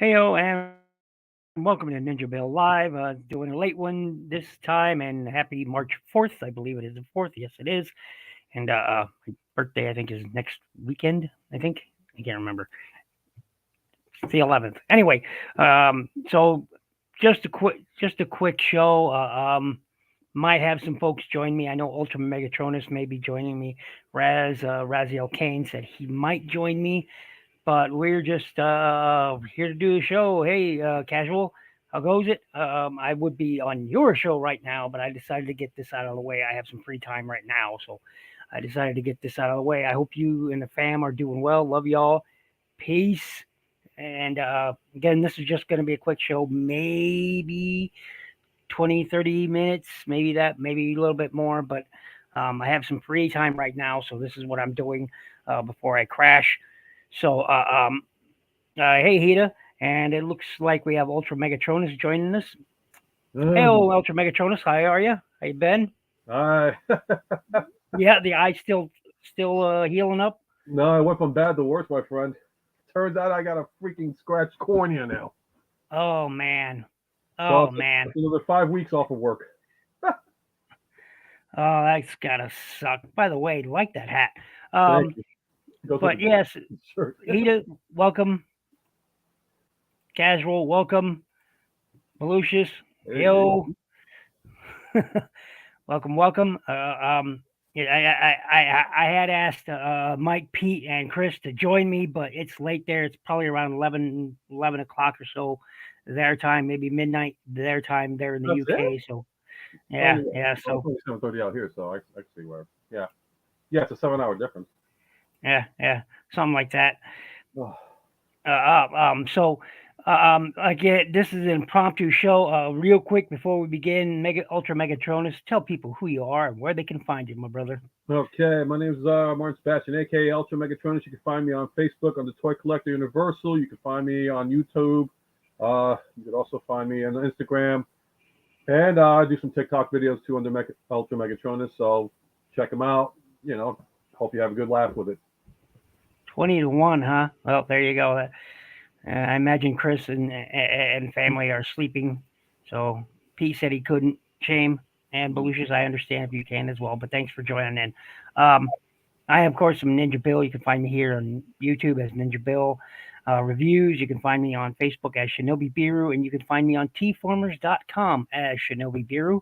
Heyo, and welcome to NinjaBill Live. Doing a late one this time, and happy March 4th. I believe it is the 4th. Yes, it is. And my birthday, I think, is next weekend. I think. I can't remember. It's the 11th. Anyway, so just a quick show. Might have some folks join me. I know Ultra Megatronus may be joining me. Raziel Kane said he might join me, but we're just here to do the show. Hey, casual, how goes it? I would be on your show right now, but I decided to get this out of the way. I have some free time right now, so I decided to get this out of the way. I hope you and the fam are doing well. Love y'all. Peace. And again, this is just going to be a quick show, maybe 20, 30 minutes, maybe that, maybe a little bit more, but I have some free time right now, so this is what I'm doing before I crash. So, hey, Hita, and it looks like we have Ultra Megatronus joining us. Hey, Ultra Megatronus, how are you? How you been? I Yeah, the eye still healing up. no, I went from bad to worse, my friend. Turns out I got a freaking scratched cornea now. Oh man, So oh man, it's another 5 weeks off of work. oh that's gotta suck. By the way, like that hat. Thank Um, you. Goes with but yes, the shirt. Hita, welcome. Casual, welcome. Malicious, Hey, yo. Welcome, welcome. Yeah, I had asked Mike, Pete, and Chris to join me, but it's late there. It's probably around 11 o'clock or so their time, maybe midnight their time there in the that's it? UK. So, Oh, yeah, yeah. yeah. Oh, it's So, only 7:30 out here, so I see where. Yeah. Yeah, it's a 7 hour difference. yeah, something like that. Oh, So, again, this is an impromptu show. Real quick before we begin, Ultra Megatronus, tell people who you are and where they can find you, my brother. okay, my name's Martin Sebastian, aka Ultra Megatronus. You can find me on Facebook under Toy Collector Universal. You can find me on YouTube. You can also find me on Instagram. And I do some TikTok videos too under Ultra Megatronus, so check them out. You know, hope you have a good laugh with it. 20 to 1, huh? Well, there you go. I imagine Chris and family are sleeping. So Pete said he couldn't. Shame. And Belucius, I understand if you can as well. But thanks for joining in. Um, I, of course, am Ninja Bill. You can find me here on YouTube as Ninja Bill. Reviews, you can find me on Facebook as Shinobi Biru, and you can find me on tfarmers.com as Shinobi Biru.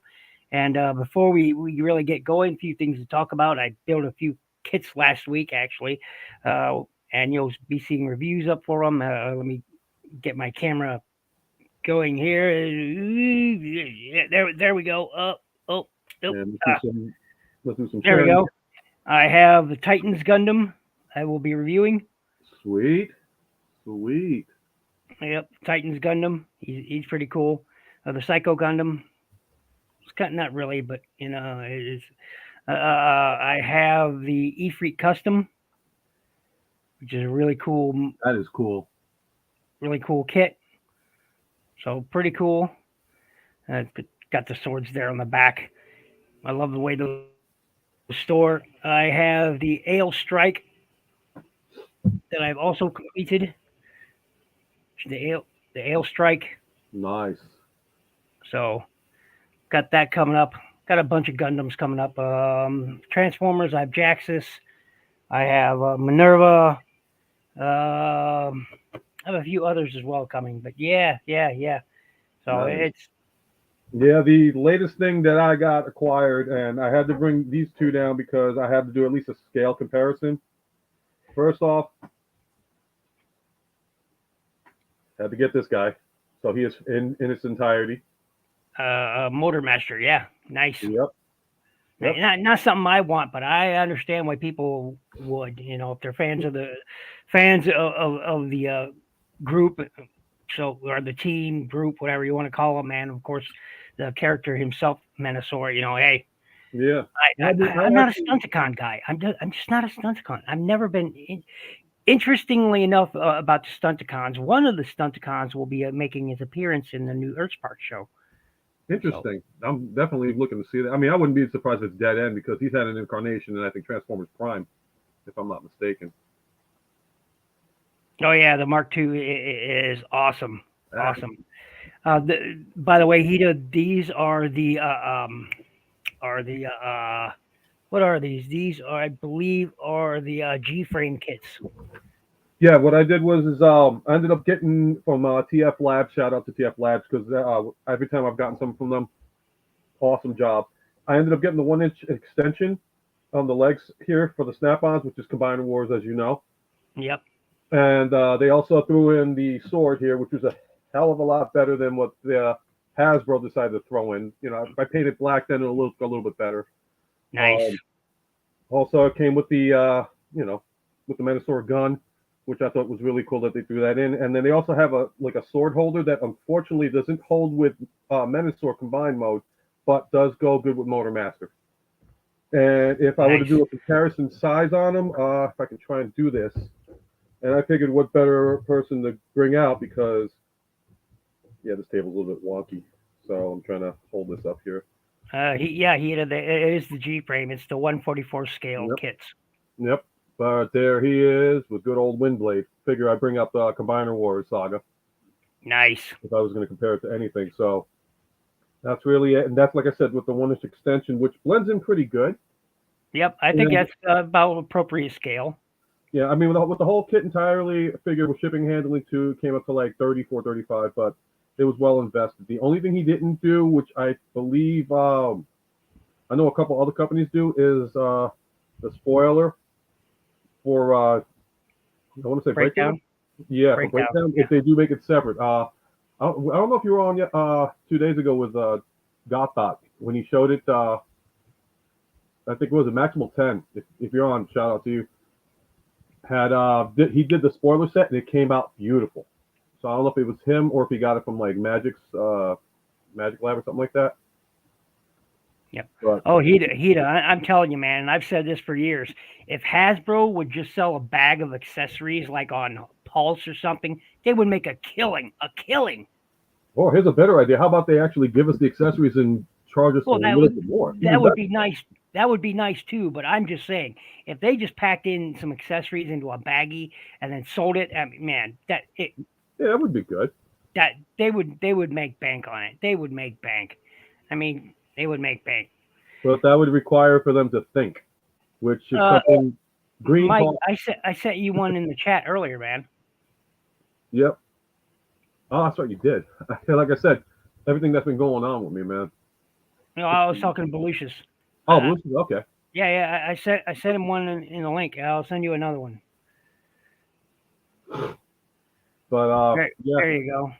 And before we really get going, a few things to talk about. I built a few kits last week, actually, and you'll be seeing reviews up for them. Let me get my camera going here. There we go. Oh, oh, And uh, let's do some there we sharing. go. I have the Titans Gundam I will be reviewing. Sweet, sweet. Yep, Titans Gundam. He's pretty cool. The Psycho Gundam. It's kind of not really, but it is. I have the Efreet Custom, which is a That is cool. really cool kit. So pretty cool. Got the swords there on the back. I love the way those store. I have the Ale Strike that I've also completed. The Ale Strike. Nice. So got that coming up. Got a bunch of Gundams coming up. Transformers. I have Jaxus. I have Minerva. I have a few others as well coming. But yeah. So Nice. it's Yeah, the latest thing that I got acquired, and I had to bring these two down because I had to do at least a scale comparison. First off, had to get this guy, so he is in its entirety. Motor Master. Yeah, nice. Yep, yep. Not something I want, but I understand why people would. If they're fans of the group, so or the team group, whatever you want to call them, and of course the character himself, Menasor. Hey, Yeah. I'm I not a actually Stunticon guy. I'm just not a Stunticon. I've never been. Interestingly enough, about the Stunticons, one of the Stunticons will be making his appearance in the new Earthspark show. So interesting. I'm definitely looking to see that. I mean, I wouldn't be surprised if it's Dead End because he's had an incarnation in I think Transformers Prime, if I'm not mistaken. Oh yeah, the Mark II is awesome, Ah, awesome. By the way, these are the what are these? These are, I believe, are the G frame kits. yeah, what I did was I ended up getting from TF Labs. Shout out to TF Labs because every time I've gotten something from them, awesome job. I ended up getting the 1 inch extension on the legs here for the snap-ons, which is Combiner Wars, as you know. Yep, And they also threw in the sword here, which was a hell of a lot better than what the Hasbro decided to throw in. You know, if I painted black, then it'll look a little bit better. nice, Um, Also, it came with the you know, with the Minosaur gun, which I thought was really cool that they threw that in. And then they also have a like a sword holder that unfortunately doesn't hold with Minosaur combined mode, but does go good with Motor Master. And if I were to nice. do a comparison size on them, if I can try and do this, and I figured what better person to bring out because yeah, this table's a little bit wonky, so I'm trying to hold this up here. It is the G frame. It's the 144 scale Yep, kits. yep. But there he is with good old Windblade. Figure I bring up the Combiner Wars saga Nice. if I was going to compare it to anything. So that's really it, and that's like I said with the 1 inch extension, which blends in pretty good. Yep, I think And that's about appropriate scale. yeah, I mean with the whole kit entirely, I figured with shipping and handling too, it came up to like 34, 35, but it was well invested. The only thing he didn't do, which I believe I know a couple other companies do, is the spoiler for I want to say breakdown. Breakdown, Yeah, for breakdown. breakdown, if Yeah. they do make it separate. I don't know if you were on yet 2 days ago with Gothbot when he showed it. I think it was a Maximal 10. If you're on, shout out to you. He did the spoiler set and it came out beautiful. So I don't know if it was him or if he got it from like Magic Lab or something like that. Yep. But Oh, I'm telling you, man, and I've said this for years. If Hasbro would just sell a bag of accessories like on Pulse or something, they would make a killing. A killing. oh, here's a better idea. How about they actually give us the accessories and charge us a Well, little bit more? Even that would better. be nice. That would be nice too. But I'm just saying, if they just packed in some accessories into a baggie and then sold it, I mean, man, Yeah, that would be good. that they would make bank on it. They would make bank. I mean, they would make bank. But that would require for them to think, which is Uh, something Green Mike, taught. I sent you one in the chat earlier, man. Yep. Oh, that's what you did. Like I said, everything that's been going on with me, man. No, I was talking to Belucius. Oh, Uh, Lucy, okay. yeah. I sent him one in the link. I'll send you another one. But yeah. There you go.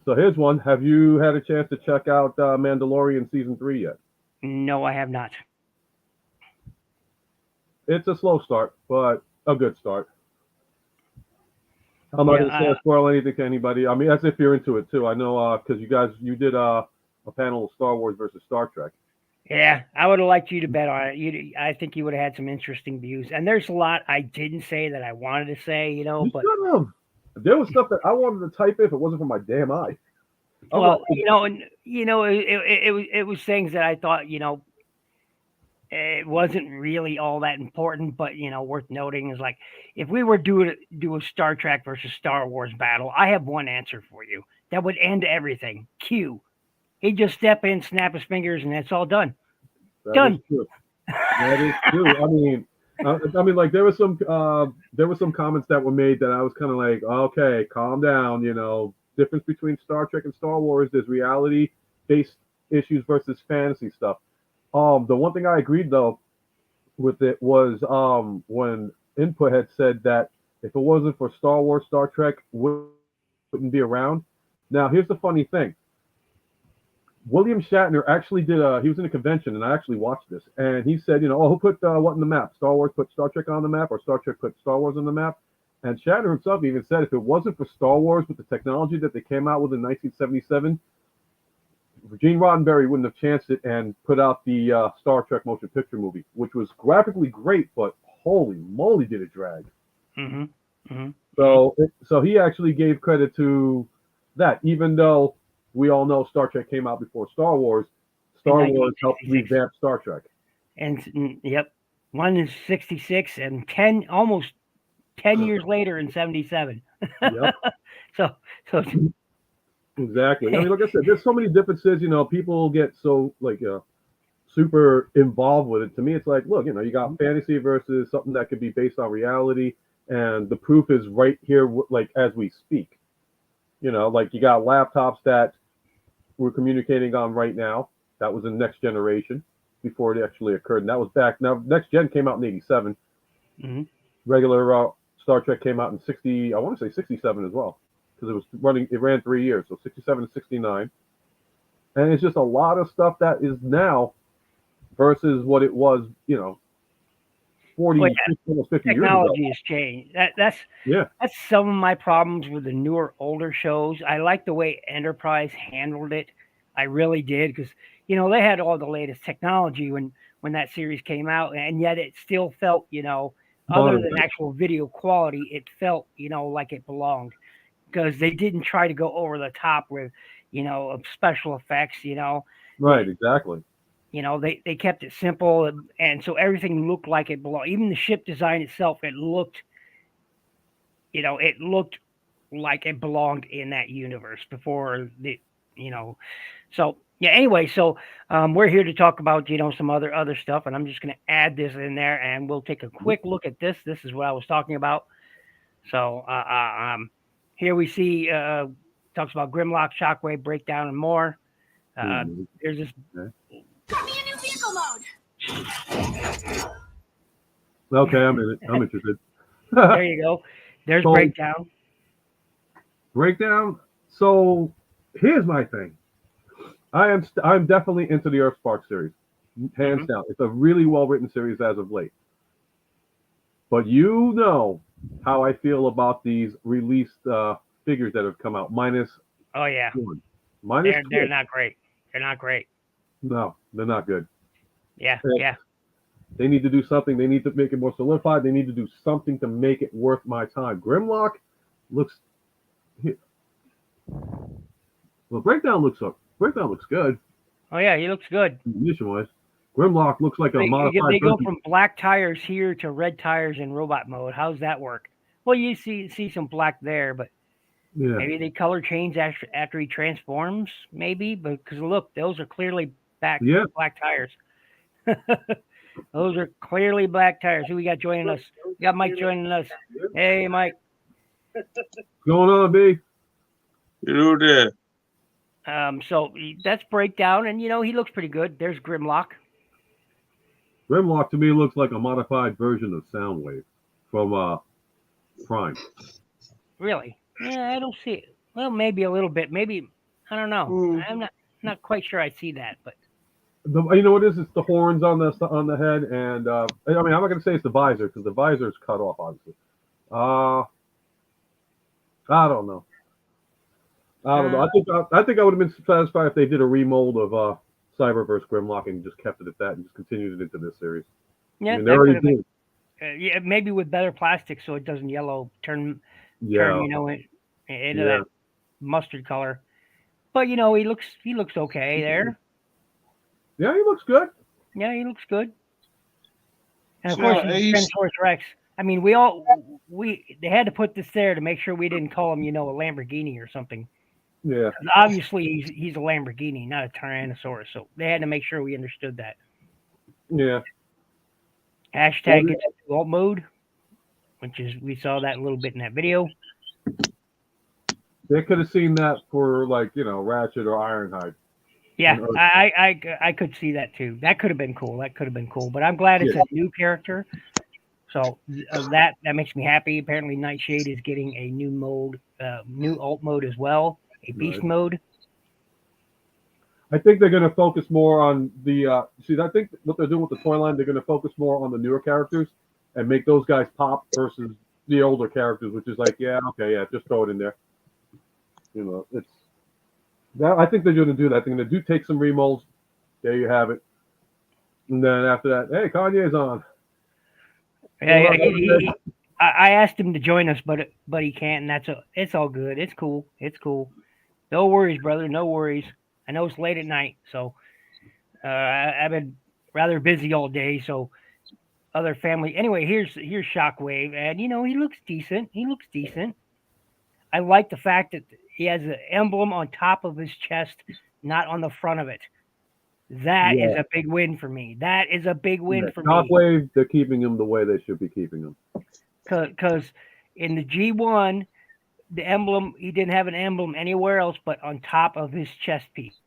So here's one. Have you had a chance to check out Mandalorian season 3 yet? No, I have not. It's a slow start, but a good start. I'm not Yeah, going to say spoil anything to anybody. I mean, as if you're into it too. I know because you did a panel of Star Wars versus Star Trek. yeah. I would have liked you to bet on it. I think you would have had some interesting views. And there's a lot I didn't say that I wanted to say, You but should have. There was stuff that I wanted to type if it wasn't for my damn eye. I'm like, well, and it was things that I thought, it wasn't really all that important, but worth noting is like if we were do a Star Trek versus Star Wars battle, I have one answer for you that would end everything. Q. He'd just step in, snap his fingers, and it's all done. that is Done. true. That is true. I mean, like there were some comments that were made that I was kind of like, okay, calm down. You know, difference between Star Trek and Star Wars. There's reality based issues versus fantasy stuff. The one thing I agreed though with it was when Input had said that if it wasn't for Star Wars, Star Trek wouldn't be around. Now, here's the funny thing. William Shatner actually did he was in a convention and I actually watched this and he said, you know, oh, who put what on the map? Star Wars put Star Trek on the map or Star Trek put Star Wars on the map? And Shatner himself even said if it wasn't for Star Wars with the technology that they came out with in 1977, Gene Roddenberry wouldn't have chanced it and put out the Star Trek motion picture movie, which was graphically great, but holy moly, did it drag! Mm-hmm. Mm-hmm. So he actually gave credit to that, even though we all know Star Trek came out before Star Wars. In Star Wars helped 1966, revamp Star Trek. and yep, one is 66 and 10 almost 10 years later in 77. Yep. so so Exactly. I mean, like I said, there's so many differences. People get so like super involved with it. To me, it's like, look, you got fantasy versus something that could be based on reality, and the proof is right here, like as we speak. Like you got laptops that we're communicating on right now. That was in next generation before it actually occurred, and that was back. Now, next gen came out in '87. mhm. Regular Star Trek came out in '60. I want to say '67 as well, because it was running. It ran 3 years, so '67 to '69, and it's just a lot of stuff that is now versus what it was, 40, Well, 50, almost 50 years ago. technology has changed. That's Yeah. that's some of my problems with the newer, older shows. I like the way Enterprise handled it. I really did because they had all the latest technology when that series came out, and yet it still felt other Modern than day. actual video quality, it felt like it belonged because they didn't try to go over the top with special effects. Right, exactly. They kept it simple, and so everything looked like it belonged. Even the ship design itself, it looked like it belonged in that universe before you know. So yeah. Anyway, so we're here to talk about some other stuff, and I'm just going to add this in there, and we'll take a quick look at this. This is what I was talking about. So here we see talks about Grimlock, Shockwave, Breakdown, and more. Mhm. There's this. Okay. Got me a new vehicle mode. Okay, I'm interested. There you go. There's So Breakdown. breakdown. So here's my thing. I'm definitely into the Earth Spark series, hands Hmm. down. It's a really well written series as of late. But how I feel about these released figures that have come out. Minus Oh yeah, one, minus they're two. not great. They're not great. No, they're not good. Yeah, And yeah. they need to do something. They need to make it more solidified. They need to do something to make it worth my time. Grimlock looks well. Breakdown looks good. Oh yeah, he looks good. Mission wise, Grimlock looks like a They modified go version. from black tires here to red tires in robot mode. How's that work? Well, you see some black there, but Yeah, maybe they color change after he transforms. Maybe, because look, those are clearly yeah. black tires. Those are clearly black tires. Who we got joining us? We got Mike joining us. Hey, Mike. What's going on, B? Hello there. So that's Breakdown, and he looks pretty good. There's Grimlock. Grimlock to me looks like a modified version of Soundwave from Prime. Really? Yeah, I don't see it. Well, maybe a little bit. Maybe I don't know. Hmm. I'm not quite sure I see that, but You know what it is? It's the horns on the head, and I mean I'm not going to say it's the visor because the visor is cut off, obviously. Uh, I don't know. I don't know. uh, I think I would have been satisfied if they did a remold of Cyberverse Grimlock and just kept it at that and just continued it into this series. I yeah, mean, they that could already have been. did. Yeah, maybe with better plastic so it doesn't yellow turn Yeah, into yeah, that mustard color. But he looks okay there. yeah. He looks good. Yeah, he looks good. And of So course I he's used Tyrannosaurus Rex. I mean, they had to put this there to make sure we didn't call him a Lamborghini or something. Yeah, 'Cause obviously he's a Lamborghini, not a Tyrannosaurus. So they had to make sure we understood that. yeah. Well, Hashtag get to alt mode, which is we saw that a little bit in that video. they could have seen that for like Ratchet or Ironhide. Yeah, And Earth. I could see that too. That could have been cool. That could have been cool. But I'm glad Yeah, it's a new character. So that makes me happy. Apparently, Nightshade is getting a new mode, new alt mode as well, a beast right. mode. I think they're going to focus more on the. See, I think what they're doing with the toy line, they're going to focus more on the newer characters and make those guys pop versus the older characters, which is like, yeah, okay, yeah, just throw it in there. It's that. I think they're going to do that. They're going to take some remolds. There you have it. And then after that, hey, Kanye's on. Yeah, Going yeah, on today? I asked him to join us, but he can't, and it's all good. It's cool. It's cool. No worries, brother. No worries. I know it's late at night, so I've been rather busy all day. So other family. Anyway, here's Shockwave, and he looks decent. He looks decent. I like the fact that he has an emblem on top of his chest, not on the front of it. That is Yeah. a big win for me. That is a big win Yeah. for me. Shockwave, they're keeping him the way they should be keeping him. Because in the G1, the emblem, he didn't have an emblem anywhere else but on top of his chest piece.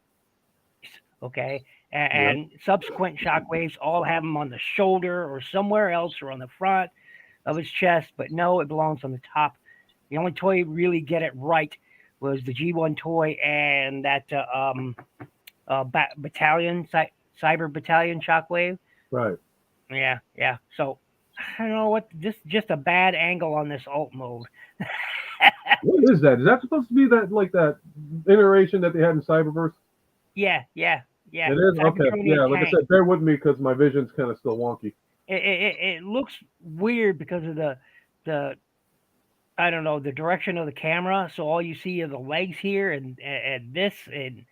Okay. And subsequent Shockwaves all have them on the shoulder or somewhere else or on the front of his chest, but no, it belongs on the top. The only toy really get it right was the G1 toy and that battalion, cyber battalion Shockwave. Right. Yeah. So I don't know what, just a bad angle on this alt mode. What is that? Is that supposed to be that iteration that they had in Cyberverse? Yeah. It is? Okay. Cybertronian Yeah, like I tank. said, bear with me because my vision's kind of still wonky. It looks weird because of the I don't know, the direction of the camera. So all you see are the legs here and this, and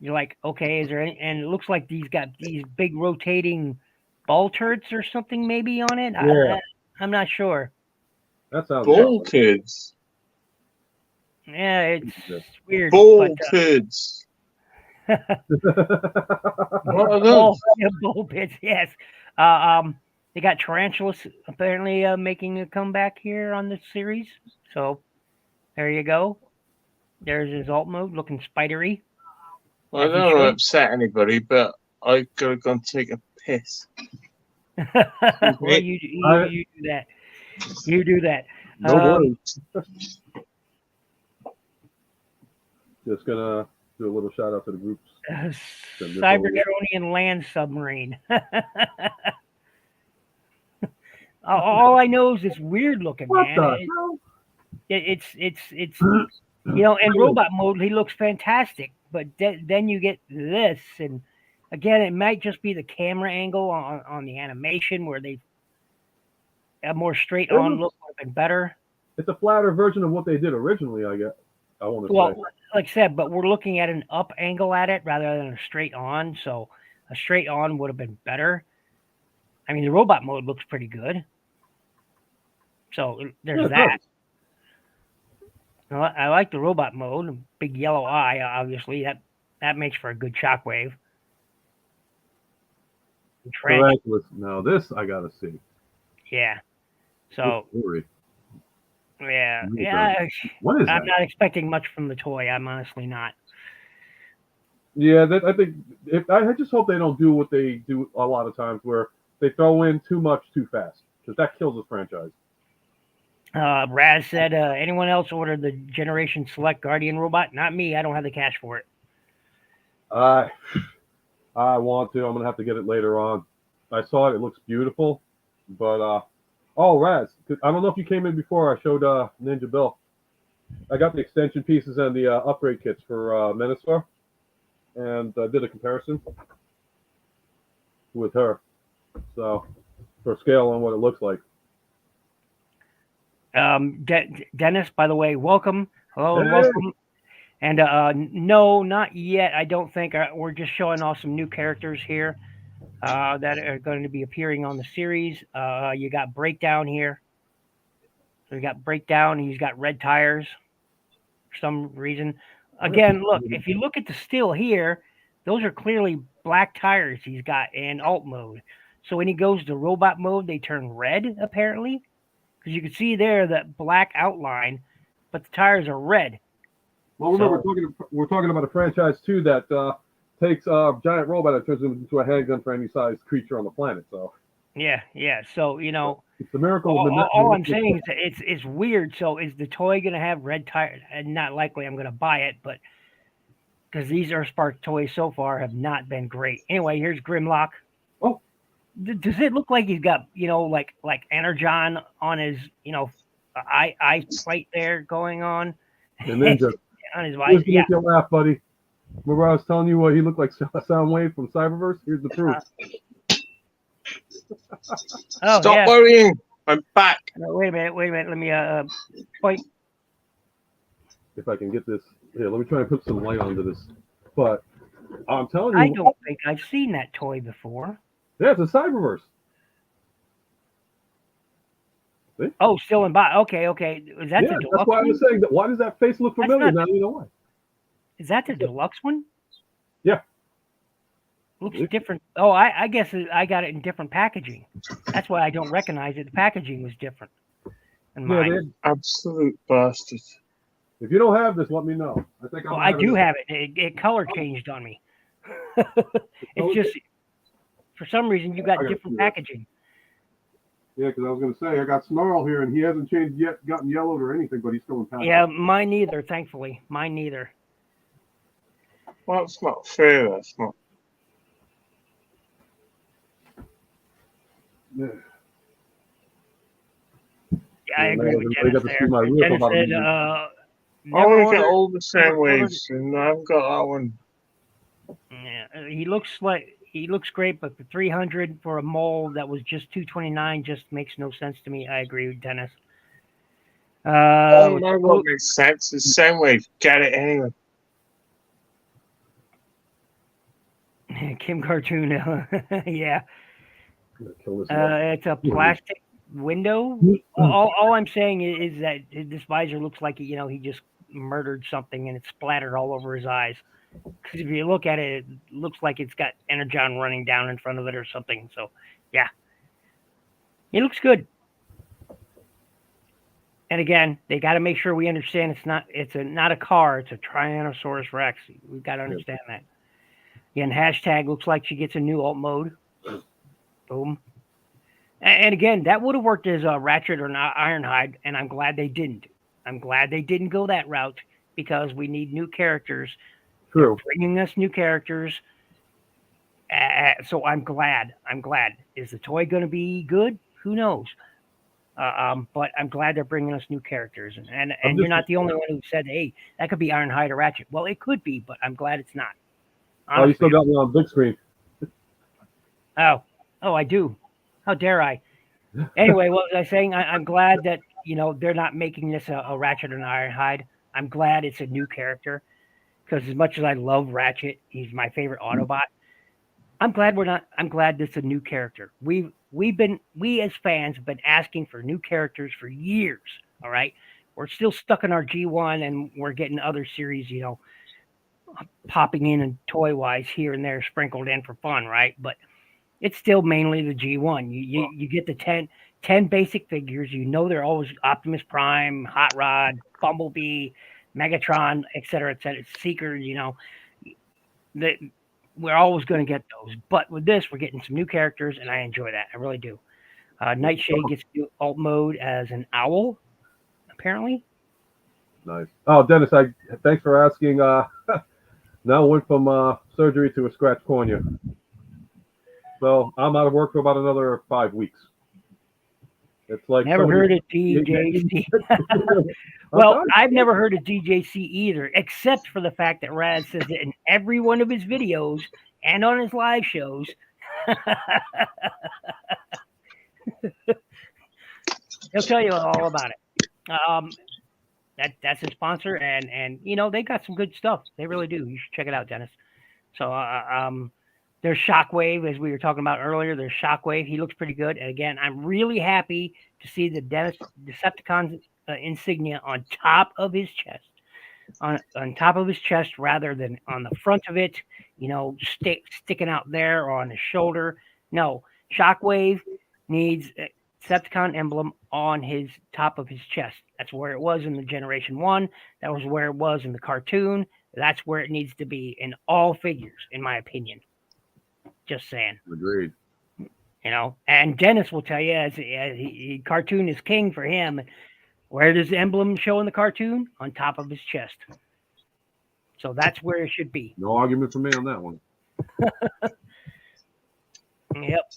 you're like, okay, is there any? And it looks like these got these big rotating ball turrets or something maybe on it. Yeah. I'm not sure. That sounds Ball kids. Yeah, it's weird. Ball kids. What are those? Ball pits, yes. They got Tarantulas apparently making a comeback here on this series. So there you go. There's his alt mode looking spidery. I don't want to upset anybody, but I gotta go and take a piss. Well, you do that. You do that. No worries. Just gonna do a little shout out to the groups. Cybertronian land submarine. All I know is it's weird looking, What man. the hell? It's in robot mode he looks fantastic, but then you get this, and again it might just be the camera angle on the animation where they a more straight on look would have been better. It's a flatter version of what they did originally, I guess. I want to say. Like I said, but we're looking at an up angle at it rather than a straight on, so a straight on would have been better. I mean, the robot mode looks pretty good. So there's that. I like the robot mode. Big yellow eye, obviously. That makes for a good Shockwave. Tarantulas. Now this I gotta see. Yeah. So yeah. What is that? I'm not expecting much from the toy. I'm honestly not. Yeah, I think I just hope they don't do what they do a lot of times, where they throw in too much too fast, because that kills the franchise. Raz said, anyone else ordered the Generation Select Guardian robot? Not me. I don't have the cash for it. I want to. I'm gonna have to get it later on. I saw it. It looks beautiful, but Raz, I don't know if you came in before. I showed NinjaBill. I got the extension pieces and the upgrade kits for Menacer, and did a comparison with her. So for scale on what it looks like. Dennis, by the way, welcome. Hello, and welcome. And no, not yet. I don't think we're just showing off some new characters here that are going to be appearing on the series. You got Breakdown here. So you got Breakdown. He's got red tires for some reason. Again, look, if you look at the still here, those are clearly black tires he's got in alt mode. So when he goes to robot mode, they turn red, apparently. Because you can see there that black outline, but the tires are red. Well, remember, we're talking about a franchise, too, that takes a giant robot and turns him into a handgun for any size creature on the planet. So Yeah. So, it's the miracle. All I'm saying is it's weird. So is the toy going to have red tires? And not likely I'm going to buy it, but because these Earthspark toys so far have not been great. Anyway, here's Grimlock. Oh. Does it look like he's got, like Energon on his, eye plate there going on? And Ninja. On his visor. Yeah. Make you laugh, buddy. Remember I was telling you what he looked like Soundwave from Cyberverse? Here's the proof. Stop worrying. I'm back. Wait a minute. Let me point. If I can get this. Here, let me try and put some light onto this. But I'm telling you. I don't think I've seen that toy before. Yeah, it's a Cyberverse. See? Oh, still in box. Okay. Is that Yeah, the that's deluxe why I one? was saying that. Why does that face look That's familiar? not. Now you know why. Is that the deluxe one? Yeah. Looks different. Oh, I guess I got it in different packaging. That's why I don't recognize it. The packaging was different than Yeah, mine. Absolute bastard. if you don't have this, let me know. I think I'm Well, gonna I have it. do have it. It color changed on me. It's Oh, just for some reason you got I gotta different see that. packaging. Yeah, because I was gonna say I got Snarl here, and he hasn't changed yet, gotten yellowed or anything, but he's still in package. Yeah, mine neither. Thankfully, mine neither. Well, that's not fair. That's not. Yeah. Yeah, I Yeah, now agree with everybody Dennis got to see there. my And roof Dennis about a said, minute. I never want to get ordered. all the same Never ordered. waves, and I haven't got that one. Yeah, he looks great, but for 300 for a mold that was just 229 just makes no sense to me. I agree with Dennis. Oh, Let's no, go. what makes sense? It's the same wave. Get it anyway. Kim Cartoon. Yeah, I'm gonna kill this one. it's a plastic window. All I'm saying is that this visor looks like he just murdered something and it splattered all over his eyes. Because if you look at it, it looks like it's got energon running down in front of it or something. So, yeah, it looks good. And again, they got to make sure we understand not a car, it's a Tyrannosaurus Rex. We've got to understand that. Again, hashtag looks like she gets a new alt mode. Boom. And again, that would have worked as a Ratchet or not Ironhide, and I'm glad they didn't. I'm glad they didn't go that route because we need new characters. They're True. bringing us new characters. So I'm glad. I'm glad. Is the toy going to be good? Who knows? But I'm glad they're bringing us new characters, I'm and you're just. not the only one who said, "Hey, that could be Ironhide or Ratchet." Well, it could be, but I'm glad it's not. Oh, you still Honestly. got me on big screen. Oh, I do. How dare I? Anyway, what was I saying? I'm glad that they're not making this a Ratchet or an Ironhide. I'm glad it's a new character because as much as I love Ratchet, he's my favorite Autobot. I'm glad we're not. I'm glad this is a new character. We as fans have been asking for new characters for years. All right, we're still stuck in our G1, and we're getting other series, popping in and toy wise here and there, sprinkled in for fun, right? But it's still mainly the G1. You get the 10 basic figures. They're always Optimus Prime, Hot Rod, Bumblebee, Megatron, et cetera, Seeker. That we're always going to get those. But with this, we're getting some new characters, and I enjoy that. I really do. Nightshade gets new alt mode as an owl, apparently. Nice. Oh, Dennis, thanks for asking. Now went from surgery to a scratch cornea, so I'm out of work for about another 5 weeks. It's like Never somebody. heard of DJC. I'm Well, done. I've never heard of DJC either, except for the fact that Raz says it in every one of his videos and on his live shows. He'll tell you all about it. That's his sponsor, and they got some good stuff. They really do. You should check it out, Dennis. So there's Shockwave, as we were talking about earlier. There's Shockwave. He looks pretty good. And again, I'm really happy to see the Decepticon insignia on top of his chest. On top of his chest rather than on the front of it, sticking out there or on his shoulder. No, Shockwave needs a Decepticon emblem on his top of his chest. That's where it was in the Generation 1. That was where it was in the cartoon. That's where it needs to be in all figures, in my opinion. Just saying. Agreed. And Dennis will tell you, as cartoon is king for him. Where does the emblem show in the cartoon? On top of his chest. So that's where it should be. No argument for me on that one. Yep.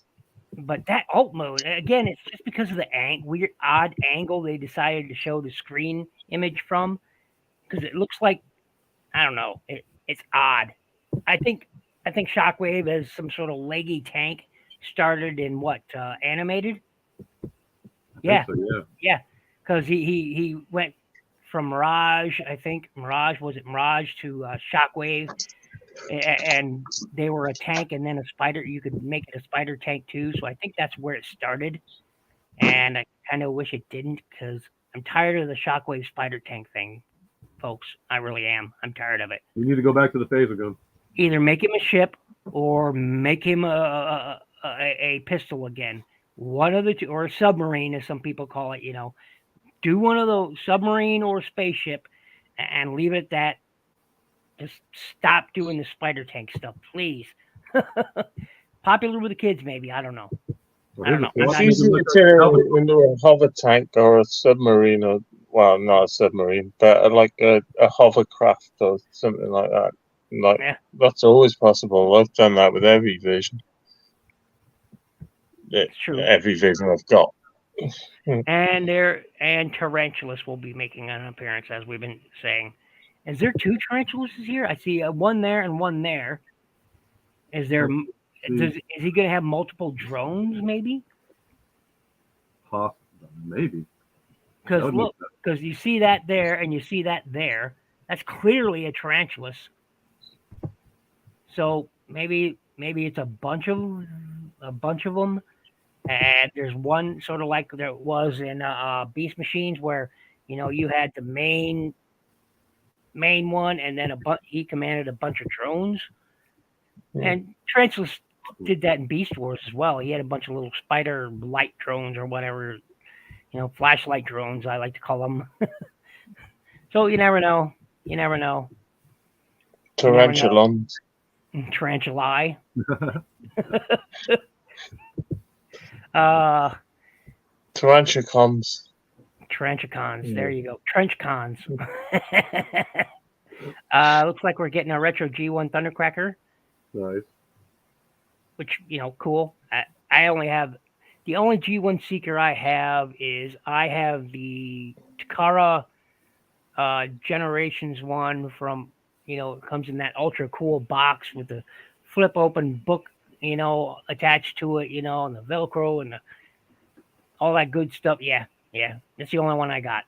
But that alt mode, again, it's just because of the weird, odd angle they decided to show the screen image from. Because it looks like, I don't know, it's odd. I think Shockwave as some sort of leggy tank started in what, animated? Yeah. I think so, Yeah. Because he went from Mirage, I think. Was it Mirage to Shockwave? And they were a tank and then a spider. You could make it a spider tank too. So I think that's where it started. and I kind of wish it didn't because I'm tired of the shockwave spider tank thing, folks. I really am. I'm tired of it. We need to go back to the phaser gun. Either make him a ship or make him a pistol again. One of the two, or a submarine, as some people call it. Do one of those, submarine or spaceship, and leave it at that. Just stop doing the spider tank stuff, please. Popular with the kids, maybe. I don't know. I don't know. It's Not- easy to turn it into a hover tank or a submarine, or well, not a submarine, but like a hovercraft or something like that. Like Yeah. that's always possible. I've done that with every version. It's true. Every version I've got. And tarantulas will be making an appearance, as we've been saying. Is there two tarantulas here? I see one there and one there. Is there? Is he going to have multiple drones? Maybe. Maybe. Because look, because you see that there and you see that there. That's clearly a tarantulas. So maybe it's a bunch of them. And there's one sort of like there was in Beast Machines where you had the main one, and then he commanded a bunch of drones. And Tarantulas did that in Beast Wars as well. He had a bunch of little spider light drones or whatever, flashlight drones I like to call them. So you never know. You never know. Tarantulons. Tarantuli. Tarantucons. Trenchcons. There you go. Trenchcons. Looks like we're getting a retro G1 Thundercracker, Nice. which cool. I only have the only G1 Seeker I have the Takara Generations one from it comes in that ultra cool box with the flip open book attached to it and the Velcro and all that good stuff. Yeah, that's the only one I got.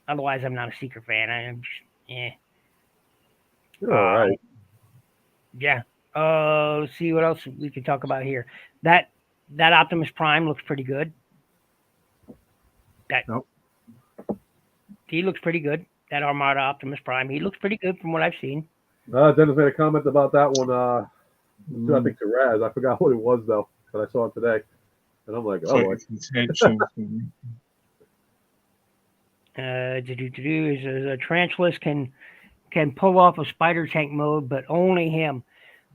Otherwise, I'm not a Seeker fan. I'm just You're all right. Yeah. Let's see what else we can talk about here. That Optimus Prime looks pretty good. Nope. He looks pretty good. That Armada Optimus Prime. He looks pretty good from what I've seen. Dennis made a comment about that one. I think to Raz. I forgot what it was though, but I saw it today, and I'm like, oh. A Tarantulas can pull off a spider tank mode, but only him.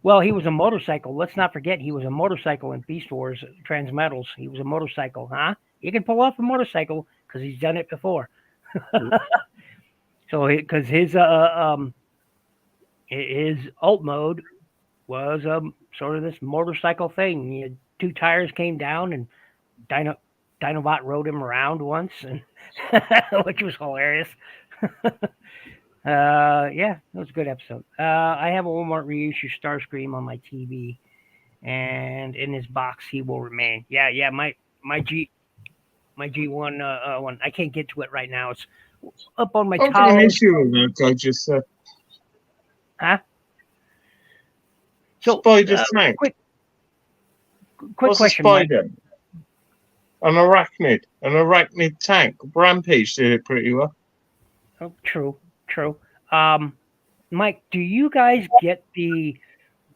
Well, he was a motorcycle. Let's not forget he was a motorcycle in Beast Wars Transmetals. He was a motorcycle, huh? He can pull off a motorcycle because he's done it before. So, because his alt mode was sort of this motorcycle thing. He had 2 tires came down, and Dinobot rode him around once, and which was hilarious. Yeah, that was a good episode. I have a Walmart reissue Starscream on my TV, and in this box he will remain. Yeah, my G1 one. I can't get to it right now. It's up on my I've got tower. an issue with that guy just said. Huh? So, Spider tank. Quick What's question, a spider? An arachnid tank. Rampage did it pretty well. Oh, true. Mike, do you guys get the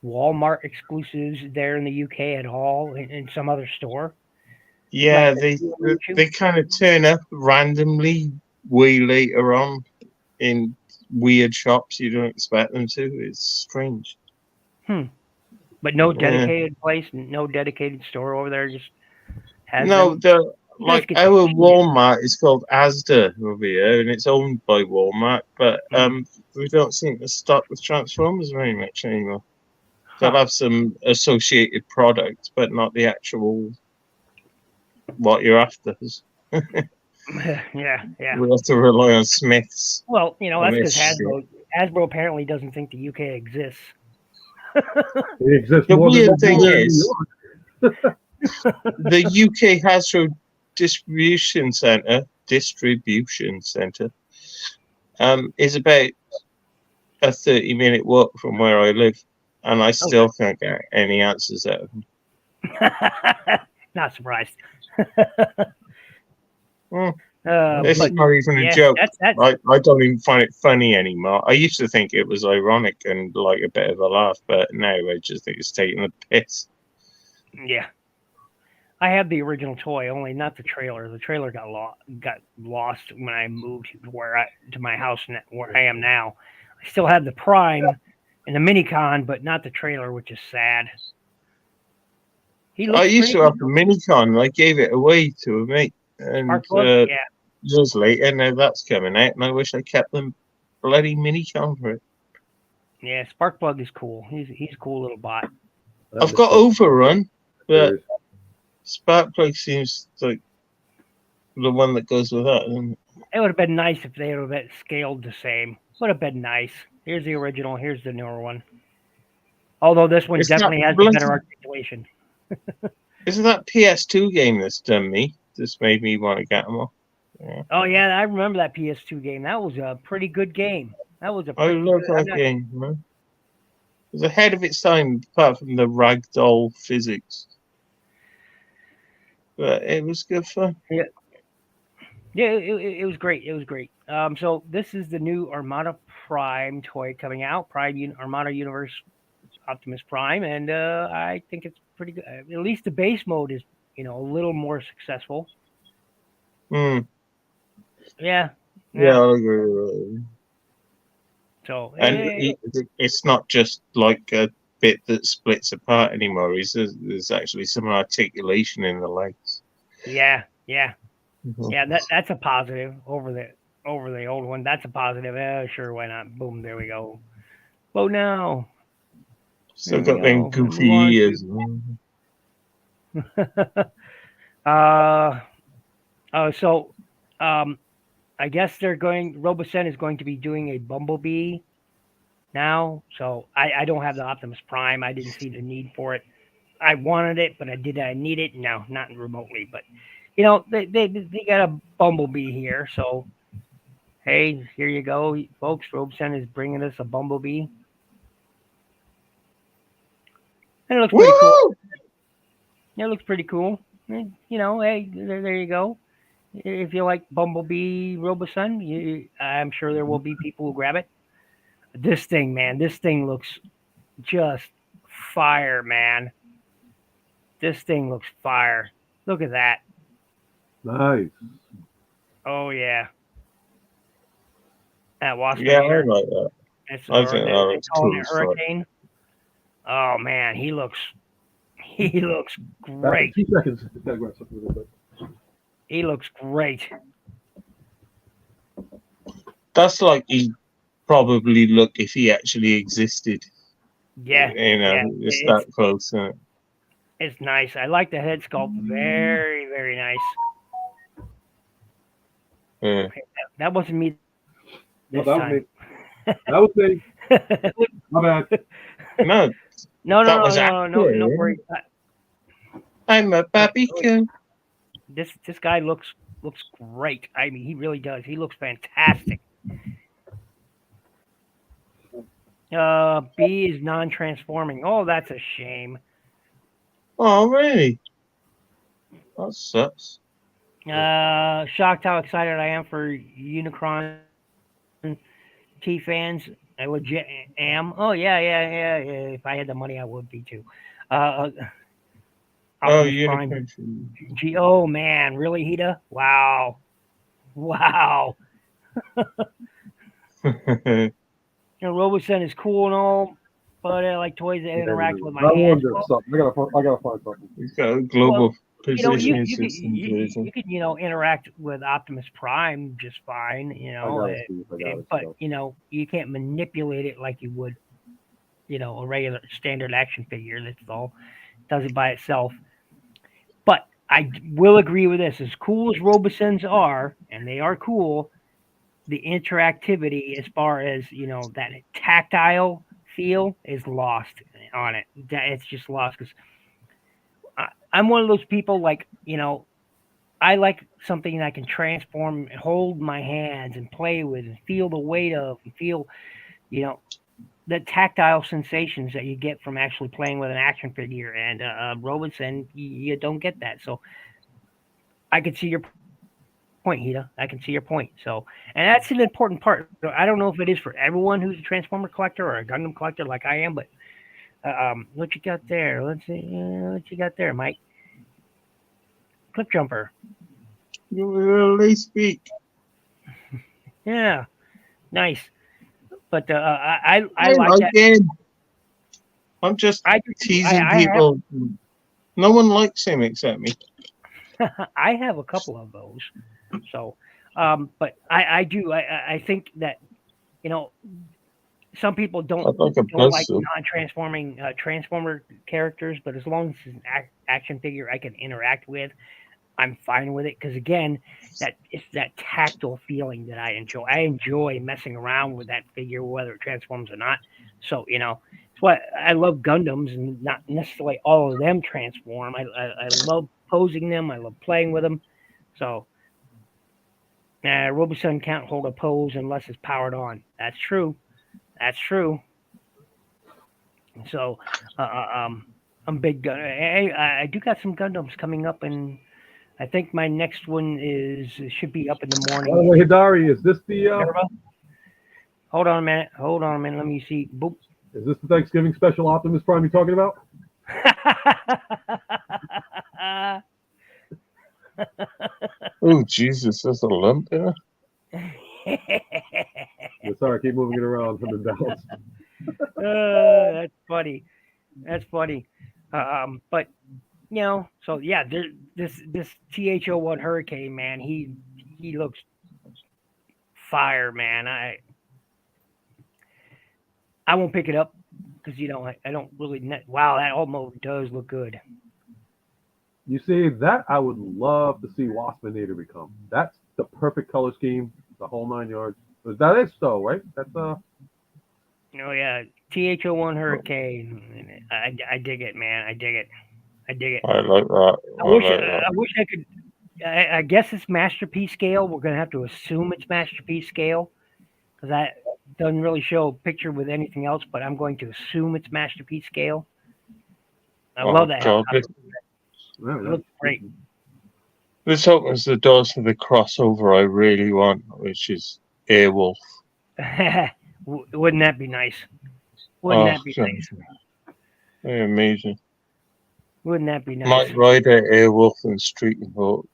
Walmart exclusives there in the UK at all in some other store? Yeah, Like they kind of turn up randomly way later on in weird shops you don't expect them to. It's strange. But no dedicated place, no dedicated store over there. Just has No, them? like get our cheap. Walmart is called Asda over here, and it's owned by Walmart. But we don't seem to stock with Transformers very much anymore. They'll have some associated products, but not the actual what you're after. Yeah. We have to rely on Smiths. Well, that's because Hasbro apparently doesn't think the UK exists. It exists The more than weird thing New is, York. the UK Hasbro distribution center is about a 30-minute walk from where I live, and I still can't get any answers out of them. Not surprised. This is But not even a yeah, joke. that's I don't even find it funny anymore. I used to think it was ironic and like a bit of a laugh, but now I just think it's taking a piss. yeah. I have the original toy, only not the trailer. The trailer got lost when I moved to my house where I am now. I still have the Prime and the Minicon, but not the trailer, which is sad. He I looks used pretty to have good. the Minicon and I gave it away to a mate. And Sparkplug, yeah, years later, now that's coming out, and I wish I kept the bloody Minicon for it. yeah. Sparkplug is cool. He's a cool little bot. I've got Overrun, but Series. Sparkplug seems like the one that goes with that. Isn't it? It would have been nice if they would have been scaled the same. Would have been nice. Here's the original. Here's the newer one. Although this one It's that definitely has the bloody, better articulation. isn't that PS2 game that's done me? This made me want to get them all. Yeah. Oh yeah, I remember that PS2 game. That was a pretty good game. That was a I pretty love good. I'm that not, game, man. It was ahead of its time, apart from the ragdoll physics. But it was good fun. yeah, yeah, it was great. It was great. So this is the new Armada Prime toy coming out. Armada Universe Optimus Prime, and I think it's pretty good. At least the base mode is, a little more successful. Hmm. Yeah, Yeah, yeah. I agree with that. So And it's not just like a bit that splits apart anymore. There's actually some articulation in the legs. yeah, yeah, Mhm. yeah. That's a positive over the old one. That's a positive. Sure, why not? Boom, there we go. Oh no, Still there we got them go. And goofy move on ears. to. uh, so I guess Robosen is going to be doing a Bumblebee now. So I don't have the Optimus Prime. I didn't see the need for it. I wanted it, but did I need it? No, not remotely. But they got a Bumblebee here. So hey, here you go, folks. Robosen is bringing us a Bumblebee, and it looks pretty cool. Woo! It looks pretty cool. Hey, there you go. If you like Bumblebee Robosen, I'm sure there will be people who grab it. This thing, man, this thing looks just fire, man. This thing looks fire. Look at that. Nice. Oh yeah, that Yeah, I Waspinator. like that. It's I or think that they looks call cool it as fuck. Hurricane. Oh man, he looks Back in great. 2 seconds. Gotta grab something real quick. He looks great. That's like he probably look if he actually existed. Yeah, yeah. It's that close. It's nice. I like the head sculpt. Very, very nice. Yeah. Okay, that wasn't me No, this that was time. me. That was me. My bad. No, No, that was no worries. I'm a barbecue. This guy looks great. I mean, he really does. He looks fantastic. B is non-transforming. Oh, that's a shame. Oh, really? That sucks. Shocked how excited I am for Unicron T fans. I legit am. Oh yeah. If I had the money, I would be too. Uh, Oh, Optimus Prime. unicorn. Oh man, really, Hida? Wow. Robosen is cool and all, but I like toys that interact with my I hands. wonder something. I gotta find something. He's got a Well, global you positioning you could system version. interact with Optimus Prime just fine, I gotta see if I got it. but So. you can't manipulate it like you would, a regular standard action figure. That's all. It does it by itself. But I will agree with this. As cool as Robosens are, and they are cool, the interactivity as far as that tactile feel is lost on it. It's just lost because I'm one of those people like I like something that I can transform and hold my hands and play with and feel the weight of and feel you know the tactile sensations that you get from actually playing with an action figure and robots, and you don't get that. So I could see your point, Hita. I can see your point. So, and that's an important part. So I don't know if it is for everyone who's a Transformer collector or a Gundam collector like I am, but what you got there? Let's see. What you got there, Mike? Clip jumper. You really speak. Yeah, nice. But I I like like that. him. I'm just I do too. teasing I have people. No one likes him except me. I have a couple of those. So, but I do. I think that you know some people I'd like a don't like buzzsaw. non-transforming Transformer characters, but as long as it's an action figure I can interact with, I'm fine with it. Because again, that it's that tactile feeling that I enjoy. I enjoy messing around with that figure, whether it transforms or not. So it's why I love Gundams, and not necessarily all of them transform. I love posing them. I love playing with them. So Robosun can't hold a pose unless it's powered on. That's true. That's true. So, uh, uh, um, I'm big. I do got some Gundams coming up, and I think my next one should be up in the By the morning. way, Hidari, is this the Minerva? Hold on a minute. Hold on a minute. Let me see. Boop. Thanksgiving special Optimus Prime you're talking about? Oh Jesus, there's a lump there. Yeah, sorry, I keep moving it around from the bells. That's funny. That's funny. But so yeah, this THO1 Hurricane man, he looks fire, man. I won't pick it up because I don't really. Wow, that almost does look good. You see, that I would love to see Waspinator become. That's the perfect color scheme, the whole 9 yards. That is so, right? That's Oh yeah, THO1 Hurricane. I dig it, man. I dig it. I dig it. I like that. I I wish like that. I wish I could. I guess it's masterpiece scale. We're gonna have to assume it's masterpiece scale because that doesn't really show a picture with anything else. But I'm going to assume it's masterpiece scale. I love Oh that God, helicopter. yeah, It that's looks great. this opens the doors for the crossover I really want, which is Airwolf. Wouldn't that be nice? Wouldn't Oh that be God, nice? they're amazing. Wouldn't that be nice? Knight Rider, Airwolf, and Street and Hawk,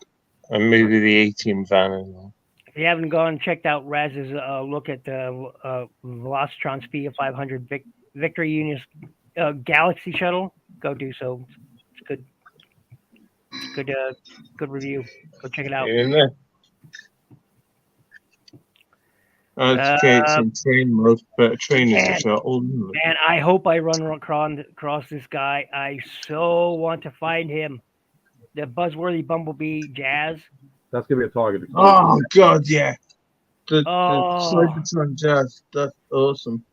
and maybe the 18 van as well. If you haven't gone and checked out Raz's look at the Velocitron Speed 500 Victory Union's Galaxy Shuttle, go do so. It's good. Good review. Go check it out. In there. It's in train mode, but training the Man, shuttle. man, I hope I run across this guy. I so want to find him. The buzzworthy Bumblebee Jazz. gonna be a target. Oh God, yeah. The Oh, Cybertron Jazz, that's awesome.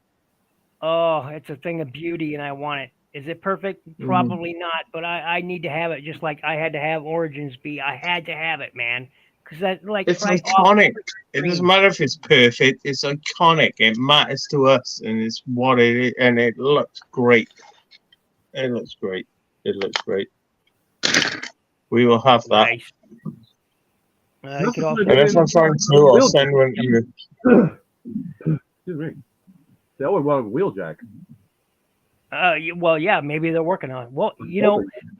oh, it's a thing of beauty, and I want it. Is it perfect? Probably not, but I need to have it just like I had to have Origins be. I had to have it, man. Because that, like, It's right off iconic. the It doesn't screen. matter if it's perfect. It's iconic. It matters to us, and it's what it is, and it looks great. It looks great. It looks great. We will have that. Nice. You could also. And if I find two, I'll send one to you. Excuse me. That would want a wheeljack. Well, yeah, maybe they're working on it. Well,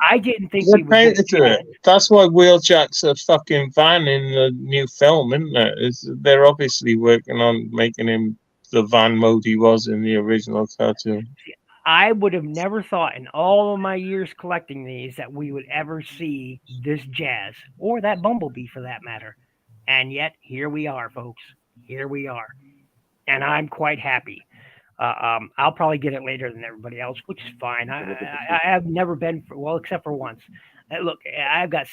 I didn't think They're we would get painted to it. That's why Wheeljack's a fucking van in the new film, isn't it? They're obviously working on making him the van mode he was in the original cartoon. I would have never thought in all of my years collecting these that we would ever see this Jazz or that Bumblebee for that matter. And yet, here we are, folks. Here we are. And I'm quite happy. I'll probably get it later than everybody else, which is fine. I have never been except for once. Look, I've got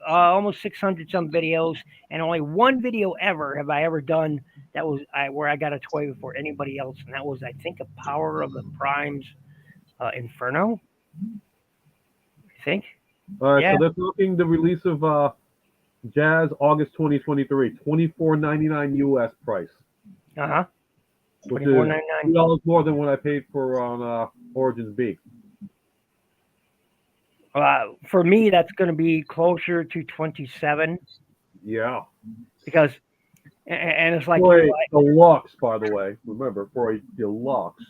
almost 600 some videos, and only one video ever have I ever done that was where I got a toy before anybody else, and that was I think a Power of the Primes Inferno. I think. All right, Yeah. so they're talking the release of Jazz August 2023, $24.99 US price. Uh-huh. Which is $24.99. $2 more than what I paid for on Origins B. For me, that's going to be closer to 27. Yeah. because and it's like Boy Deluxe, by the way. Remember, Boy Deluxe.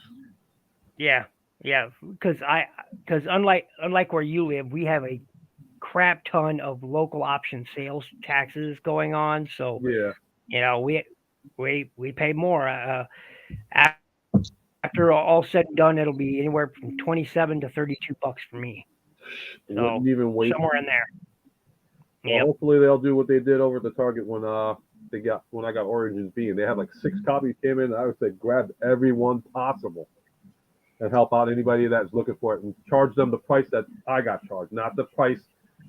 yeah, yeah, because unlike where you live, we have a crap ton of local option sales taxes going on. So Yeah. we pay more. After all said and done, it'll be anywhere from 27 to 32 bucks for me. So Wouldn't even wait. somewhere in there. Well, Yep. hopefully they'll do what they did over at the Target when I got Origins B, and they had like 6 copies came in. I would say grab every one possible and help out anybody that's looking for it, and charge them the price that I got charged, not the price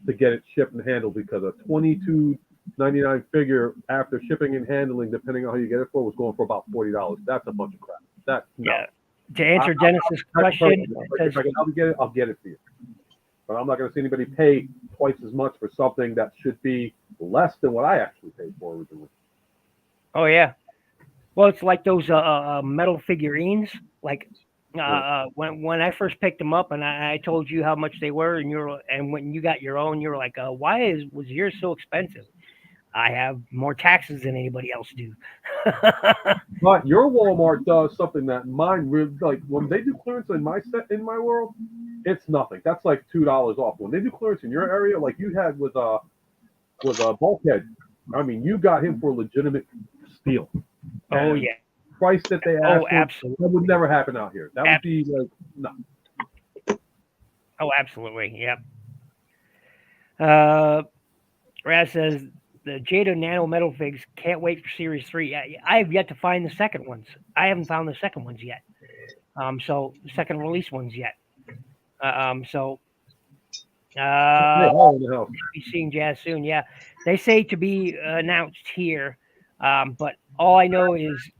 to get it shipped and handled. Because a $22.99 figure after shipping and handling, depending on how you get it for, was going for about $40. That's a bunch of crap. That no. Yeah. To answer Dennis's question, If I can help you get it, I'll get it for you. But I'm not going to see anybody pay twice as much for something that should be less than what I actually paid for originally. oh yeah. Well, it's like those metal figurines. Like when I first picked them up, and I told you how much they were, and when you got your own, you were like, was yours so expensive? I have more taxes than anybody else do. But your Walmart does something that mine really like. When they do clearance in my world, it's nothing. That's like $2 off. When they do clearance in your area, like you had with Bulkhead, I mean, you got him for legitimate steal. Oh And yeah. price that they asked Oh, for, absolutely. that would never happen out here. That would be like no. Oh, absolutely. Yep. Raz says the Jada Nano Metal Figs can't wait for Series 3. I have yet to find the second ones. I haven't found the second ones yet. So the second release ones yet. So Hey, all in the house. be seeing Jazz soon. Yeah, they say to be announced here, but all I know is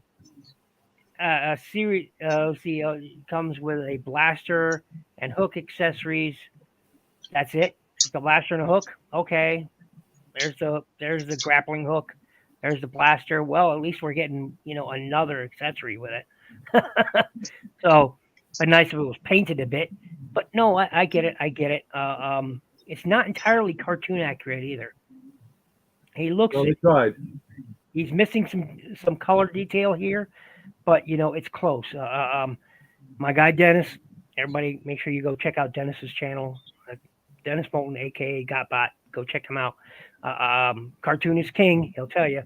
a series. Let's see, it comes with a blaster and hook accessories. That's it. The blaster and a hook. Okay. There's the grappling hook. There's the blaster. Well, at least we're getting another accessory with it. So, but nice if it was painted a bit. But no, I get it. I get it. It's not entirely cartoon accurate either. He looks Well, they it. tried. He's missing some color detail here, but it's close. My guy Dennis. Everybody, make sure you go check out Dennis's channel. Dennis Moulton, aka Gotbot. Go check him out. Cartoon is king. He'll tell you.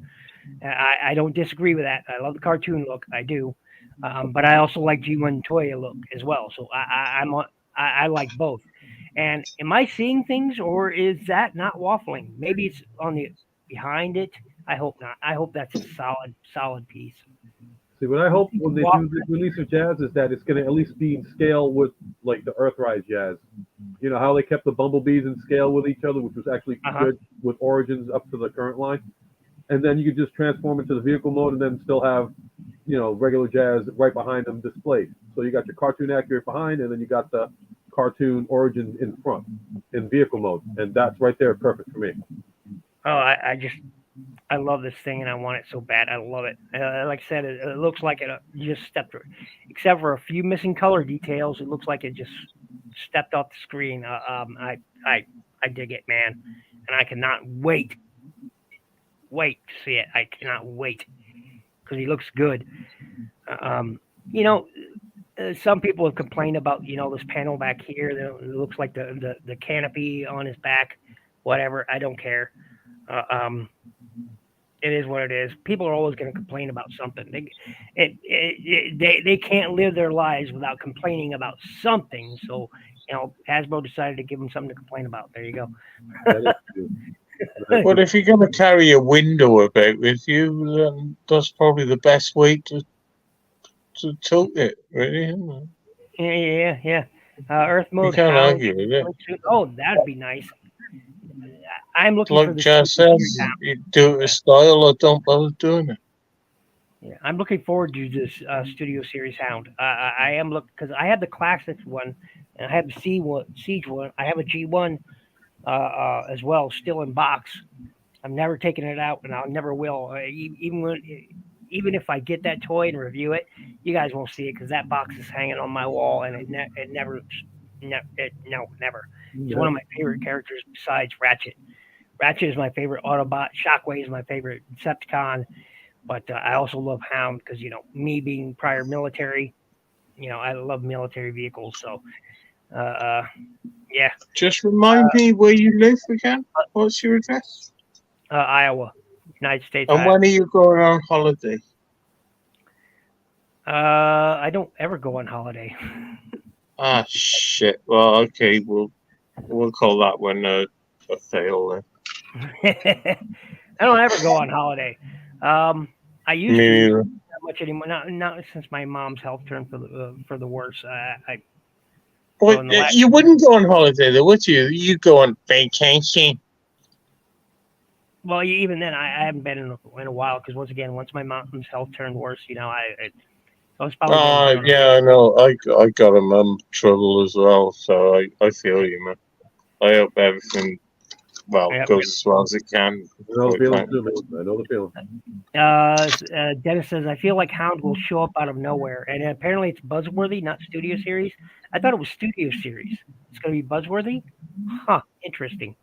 I don't disagree with that. I love the cartoon look. I do. But I also like G1 Toya look as well. So I like both. And am I seeing things, or is that not waffling? Maybe it's on the behind it. I hope not. I hope that's a solid piece. See, what I hope when they do the release of Jazz is that it's going to at least be in scale with like the Earthrise Jazz. You know how they kept the Bumblebees in scale with each other, which was actually good with Origins up to the current line. And then you could just transform into the vehicle mode and then still have, regular Jazz right behind them displayed. So you got your cartoon accurate behind, and then you got the cartoon Origins in front in vehicle mode. And that's right there perfect for me. Oh, I love this thing and I want it so bad. I love it. Like I said, it looks like it just stepped through, except for a few missing color details. It looks like it just stepped off the screen. I dig it, man, and I cannot wait to see it. I cannot wait because he looks good. Some people have complained about this panel back here. It looks like the canopy on his back. Whatever, I don't care. It is what it is. People are always going to complain about something. They can't live their lives without complaining about something. So, Hasbro decided to give them something to complain about. There you go. But if you're going to carry a window about with you, then that's probably the best way to tote it, really. Isn't it? Yeah. Earth You mode. can't Hound. argue with it. Oh, that'd be nice. I'm looking for Like the Jazz Studio says, Series Hound. you do it a style or don't bother doing it. Yeah, I'm looking forward to this Studio Series Hound. I am looking because I had the Classics one, and I had the Siege one. I have a G1 as well, still in box. I've never taken it out, and I'll never will. Even if I get that toy and review it, you guys won't see it because that box is hanging on my wall, and it never. It's one of my favorite characters besides Ratchet. Ratchet is my favorite Autobot. Shockwave is my favorite Decepticon. But I also love Hound because me being prior military, I love military vehicles. So uh, uh, yeah, Just remind me where you live again. What's your address? Iowa, United States. And when are you going on holiday? I don't ever go on holiday. Ah, shit. Well, okay, we'll call that one a fail then. I don't ever go on holiday. I used Me to neither. that much anymore. Not since my mom's health turned for the worse. I But in the last you wouldn't go on holiday, though, would you? You go on vacation. well, even then, I haven't been in a while because once my mom's health turned worse, I was probably going to be on a Yeah, I know. I got a mum trouble as well, so I feel you, man. I hope everything Yep. goes as well as it can. I know the feeling too, man. I know the feeling. Dennis says, I feel like Hound will show up out of nowhere. And apparently it's Buzzworthy, not Studio Series. I thought it was Studio Series. It's going to be Buzzworthy? Huh. Interesting.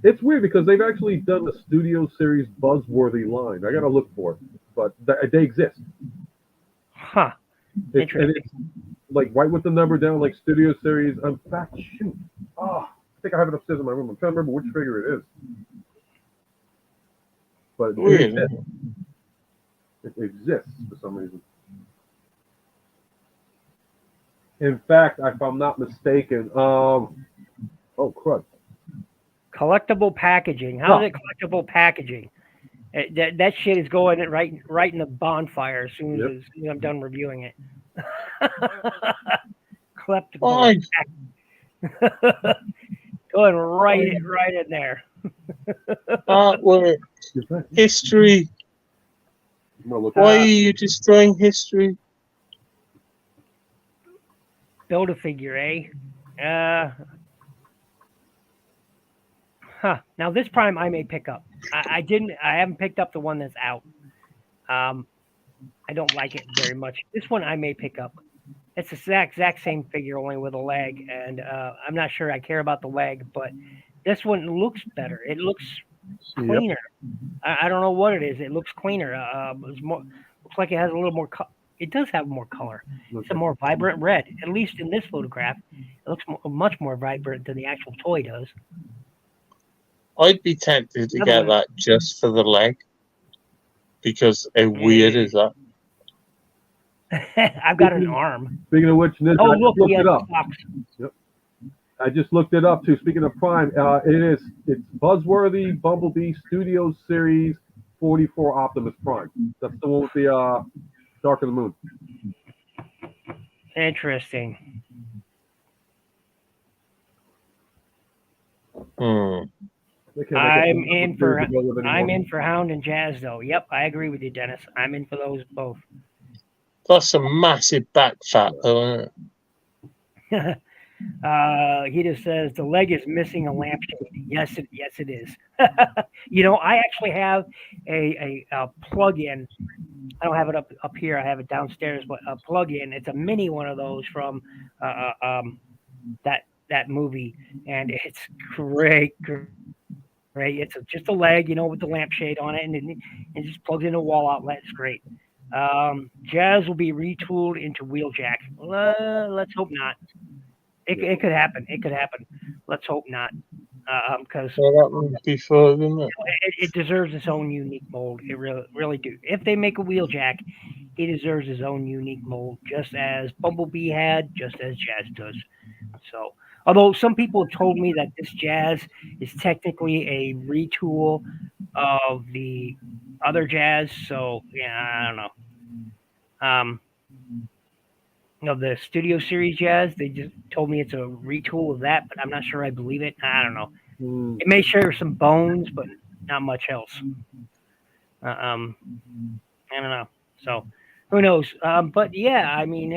It's weird because they've actually done a Studio Series buzzworthy line. I got to look for it, but they exist. Huh. And Interesting. it's like right with the number down, like Studio Series. In fact, shoot. Oh, I think I have it upstairs in my room. I'm trying to remember which figure it is. But Weird. it exists for some reason. In fact, if I'm not mistaken, oh crud. Collectible packaging. How is it collectible packaging? That shit is going right in the bonfire as soon as I'm done reviewing it. Collectible. Going right in there. Artwork, history. Why are you destroying history? Build a figure, eh? Now this Prime I may pick up. I haven't picked up the one that's out. I don't like it very much. This one I may pick up. It's the exact same figure, only with a leg, and I'm not sure I care about the leg, but this one looks better. It looks cleaner. I don't know what it is. It looks cleaner. Looks like it has a little more. It does have more color. It's a more vibrant red. At least in this photograph, it looks much more vibrant than the actual toy does. I'd be tempted to get that just for the leg, because how weird is that? I've got an arm. Speaking of which, Ninja, Oh, I just look, looked he has it up. socks. Yep. I just looked it up too. Speaking of Prime, it's Buzzworthy Bumblebee Studio Series 44 Optimus Prime. That's the one with the Dark of the Moon. Interesting. I'm in for Hound and Jazz though. Yep, I agree with you, Dennis. I'm in for those both. That's a massive back fat, though, isn't it? He just says the leg is missing a lampshade. Yes, it is. I actually have a plug-in. I don't have it up here. I have it downstairs, but a plug-in. It's a mini one of those from that movie, and it's great. It's just a leg, with the lampshade on it, and it just plugs into a wall outlet. It's great. Jazz will be retooled into Wheeljack. Let's hope not. It could happen. It could happen. Let's hope not. Because before, didn't it? It deserves its own unique mold. It really do. If they make a Wheeljack, he deserves his own unique mold, just as Bumblebee had, just as Jazz does. So, although some people have told me that this Jazz is technically a retool of the other Jazz, so yeah, I don't know. The Studio Series Jazz, they just told me it's a retool of that, but I'm not sure I believe it. I don't know. It may share some bones, but not much else. I don't know. So who knows? But yeah, I mean,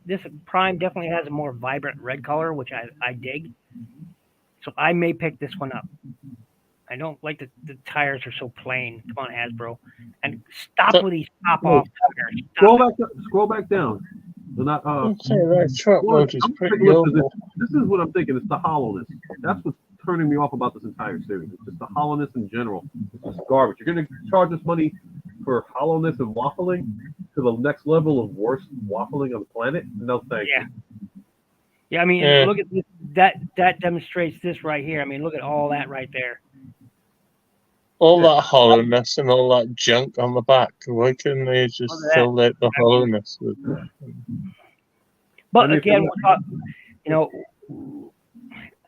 this Prime definitely has a more vibrant red color, which I dig. So I may pick this one up. I don't like the tires are so plain. Come on, Hasbro, and stop with these pop off tires. Scroll back down. They're not. That truck mode is pretty this is what I'm thinking. It's the hollowness. That's what's turning me off about this entire series. It's just the hollowness in general. It's just garbage. You're going to charge us money for hollowness and waffling to the next level of worst waffling on the planet? No, thank you. Yeah, I mean, look at this, that demonstrates this right here. I mean, look at all that right there. All that hollowness and all that junk on the back. Why couldn't they just fill out the hollowness with? But again, you know,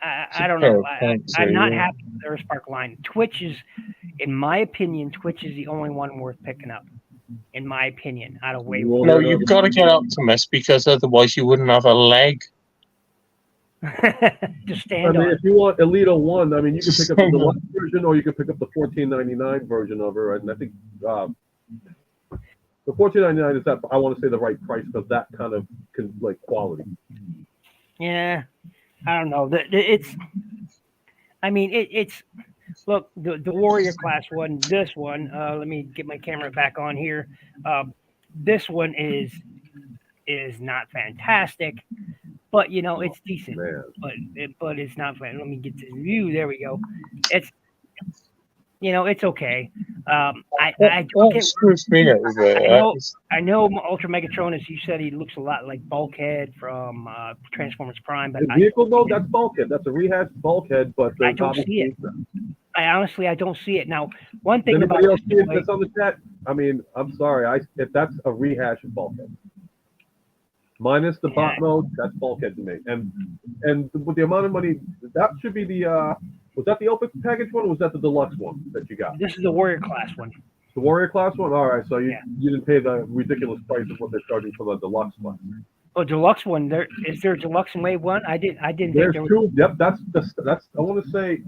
I don't know. I'm not happy with the Earthspark line. Twitch is, in my opinion, Twitch is the only one worth picking up. In my opinion, out of way. No, you've got to get Optimus because otherwise you wouldn't have a leg. To stand I mean, on. if you want Elita 1, I mean, you can pick up the deluxe version or you can pick up the $14.99 version of her. And I think the $14.99 is that, I want to say, the right price for that kind of quality. Yeah, I don't know. It's, I mean, it's, look, the Warrior class one, this one, let me get my camera back on here. This one is not fantastic. But you know, it's decent. But it's not fun. Let me get to the view. There we go. It's, you know, it's okay. I know Ultra Megatron, as you said, he looks a lot like Bulkhead from Transformers Prime. But the vehicle though, that's Bulkhead. That's a rehashed Bulkhead. But I don't see it. I honestly don't see it. Now, one thing anybody about else see it that's on the chat? I mean, I'm sorry. If that's a rehash of Bulkhead. Minus the bot mode, that's Bulkhead to me. And with the amount of money, that should be the was that the open package one or was that the deluxe one that you got? This is the Warrior class one. The Warrior class one? All right, so you didn't pay the ridiculous price of what they're charging for the deluxe one. Oh, deluxe one. Is there a deluxe in Wave 1? I didn't There's think there two. Yep, that's I want to say,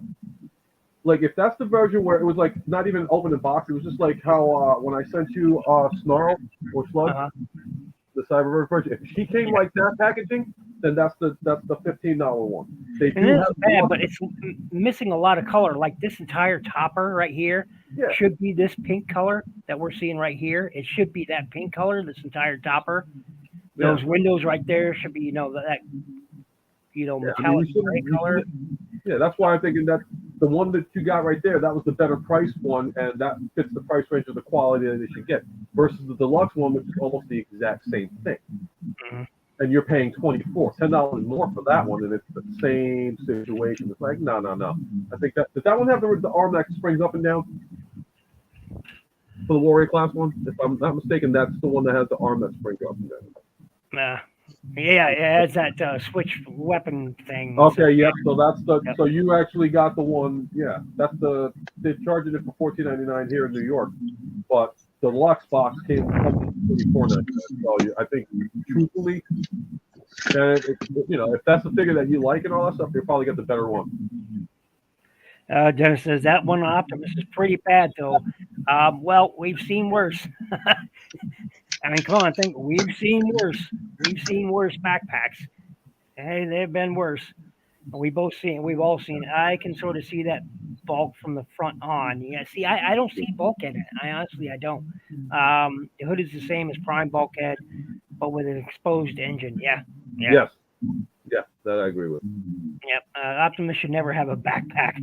like, if that's the version where it was like not even open in box, it was just like how when I sent you Snarl or Slug, the Cyberverse version. If she came like that packaging, then that's the $15 one. They do have bad, but it's missing a lot of color. Like this entire topper right here should be this pink color that we're seeing right here. It should be that pink color. This entire topper. Those windows right there should be, that metallic gray color. Yeah, that's why I'm thinking that the one that you got right there, that was the better price one, and that fits the price range of the quality that they should get, versus the deluxe one, which is almost the exact same thing. Mm-hmm. And you're paying $10 more for that one, and it's the same situation. It's like, no. I think that does that one have the arm that springs up and down? For the Warrior class one? If I'm not mistaken, that's the one that has the arm that springs up and down. Yeah, it's that switch weapon thing. Okay, yep. So that's so you actually got the one. Yeah, that's they're charging it for $14.99 here in New York, but the deluxe box came $24.99. So I think truthfully, if that's the figure that you like and all that stuff, you'll probably get the better one. Dennis says that one Optimus is pretty bad though. Well, we've seen worse. I mean, come on, we've seen worse. We've seen worse backpacks. Hey, they've been worse. We've all seen it. I can sort of see that bulk from the front on. Yeah, see, I don't see bulkhead in it. I don't. The hood is the same as Prime bulkhead, but with an exposed engine. Yeah. Yes. Yeah, that I agree with. Yep. Optimus should never have a backpack.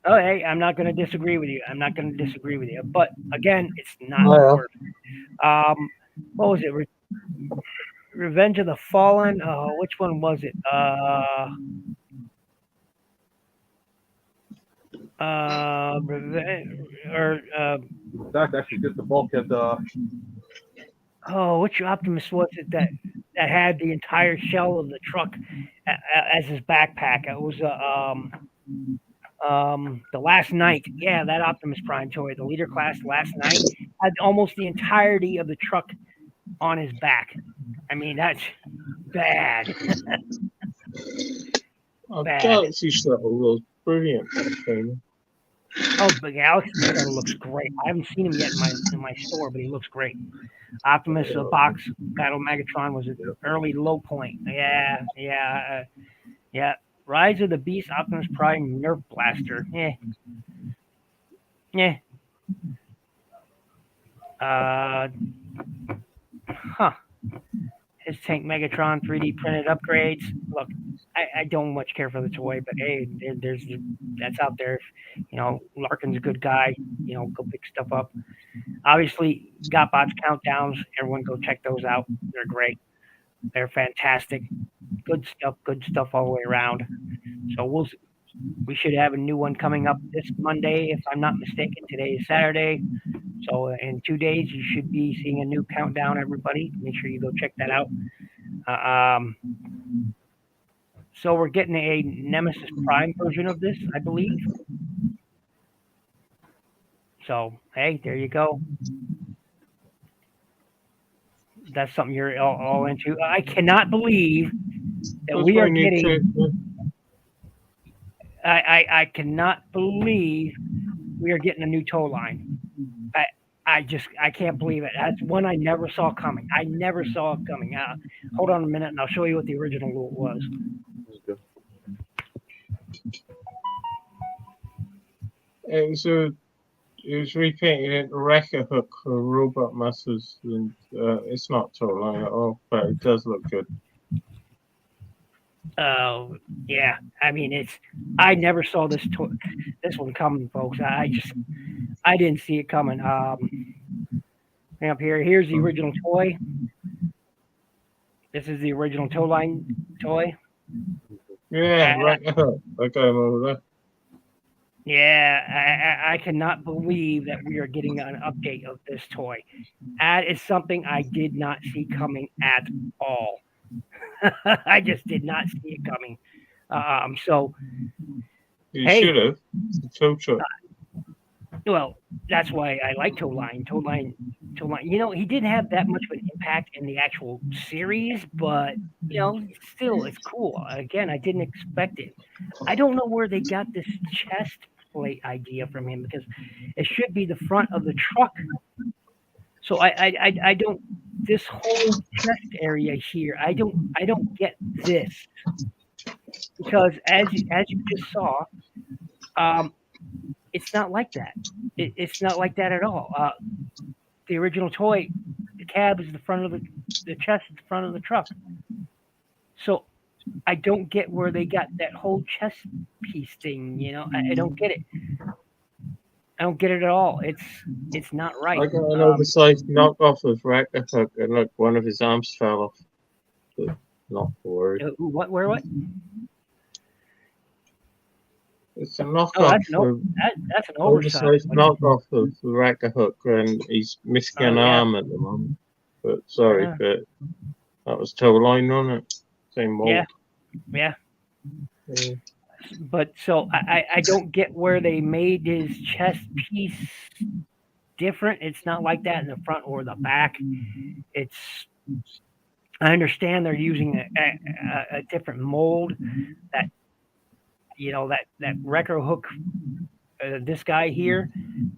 Oh, hey, I'm not going to disagree with you. But again, it's not worth it. What was it? Revenge of the Fallen? Which one was it? In fact, actually, just the bulkhead. Which Optimus was it that had the entire shell of the truck as his backpack? It was the Last Night. Yeah, that Optimus Prime toy, the leader class Last Night, had almost the entirety of the truck on his back. I mean, that's bad. Galaxy Shuttle was brilliant. Oh, the Galaxy Shuttle looks great. I haven't seen him yet in my store, but he looks great. Optimus box Battle Megatron was an early low point. Yeah. Rise of the Beast Optimus Prime Nerf Blaster. Yeah. His Tank Megatron 3D printed upgrades. Look, I don't much care for the toy, but hey, there's that's out there. Larkin's a good guy. Go pick stuff up. Obviously, GotBots countdowns. Everyone go check those out. They're great. They're fantastic. Good stuff. Good stuff all the way around. So we should have a new one coming up this Monday, if I'm not mistaken. Today is Saturday. So in 2 days, you should be seeing a new countdown, everybody. Make sure you go check that out. So we're getting a Nemesis Prime version of this, I believe. So, hey, there you go. That's something you're all into. I cannot believe that we are getting. I cannot believe we are getting a new tow line. I can't believe it. That's one I never saw coming. I never saw it coming. Hold on a minute, and I'll show you what the original was. It was repainted into Wrecker Hook for Robot Masters, and it's not tow line at all, but it does look good. Oh yeah, I mean I never saw this one coming, folks. I didn't see it coming. Up here's the original toy. This is the original tow line toy. Yeah, Wrecker Hook. I got him over there. Yeah, I cannot believe that we are getting an update of this toy. That is something I did not see coming at all. I just did not see it coming. So you should have. Tow truck. Well, that's why I like Tow Line. Tow Line. He didn't have that much of an impact in the actual series, but still, it's cool. Again, I didn't expect it. I don't know where they got this chest plate idea from him, because it should be the front of the truck. So I don't. This whole chest area here, I don't get this, because as you just saw, it's not like that. It's not like that at all. The original toy, the cab is the front of the chest is the front of the truck. So I don't get where they got that whole chest piece thing. I don't get it. I don't get it at all. It's not right. I got an oversized knockoff of Wrecker Hook, and look, one of his arms fell off. But not worried. What? Where? What? It's a knockoff. That's an oversized knockoff of the Wrecker Hook, and he's missing an arm at the moment. But sorry, but that was tow line on it. Same mold. Yeah. But so I don't get where they made his chest piece different. It's not like that in the front or the back. I understand they're using a different mold that Wrecker Hook, this guy here,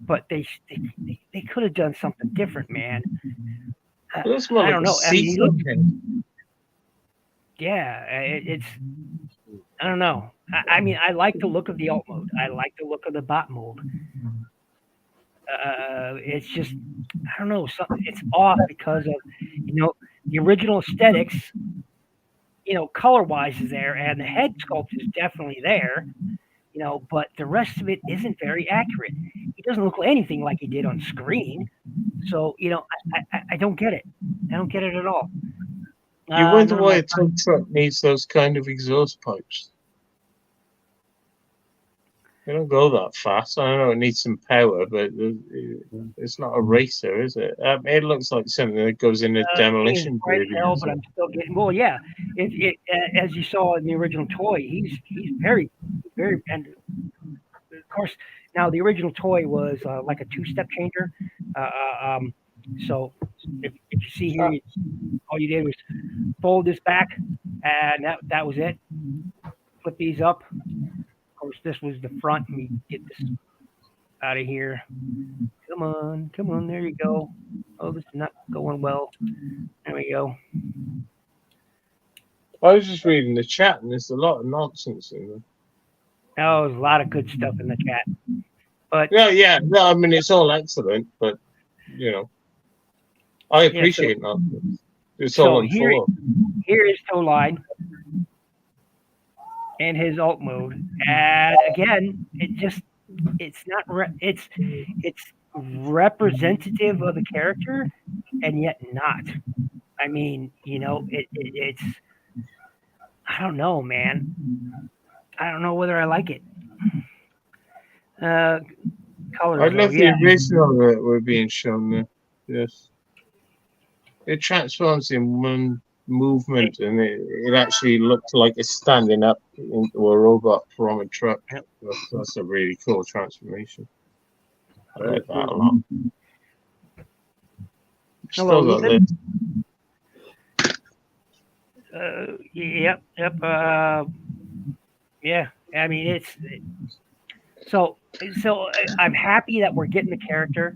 but they could have done something different, man. I don't know. It's I don't know. I mean, I like the look of the alt mode. I like the look of the bot mode. It's just, I don't know, something. It's off because of the original aesthetics. Color wise is there, and the head sculpt is definitely there. But the rest of it isn't very accurate. He doesn't look anything like he did on screen. So I don't get it. I don't get it at all. You wonder why a tow truck needs those kind of exhaust pipes. They don't go that fast. I know it needs some power, but it's not a racer, is it? It looks like something that goes in a demolition derby. But I'm still getting. Well, yeah. As you saw in the original toy, he's very, very. And of course, now the original toy was like a two-step changer. So if you see here, all you did was fold this back, and that was it. Flip these up. Of course, this was the front. Let me get this out of here. Come on, there you go. Oh, this is not going well. There we go. I was just reading the chat, and there's a lot of nonsense in there. Oh, there's a lot of good stuff in the chat. But yeah. No, I mean, it's all excellent, but I appreciate that. It's all here is tow line. in his alt mode, and again, it's not it's representative of the character, and yet not. I mean, it's I don't know, man. I don't know whether I like it. Uh, I colors though, love the yeah, original that were being shown there. Yes. It transforms in one movement, and it actually looked like it's standing up into a robot from a truck. Yep. That's a really cool transformation. I That is like that a cool. lot. Hello, Still got Ethan. this. Yep, yep. Yeah. I mean, so I'm happy that we're getting the character.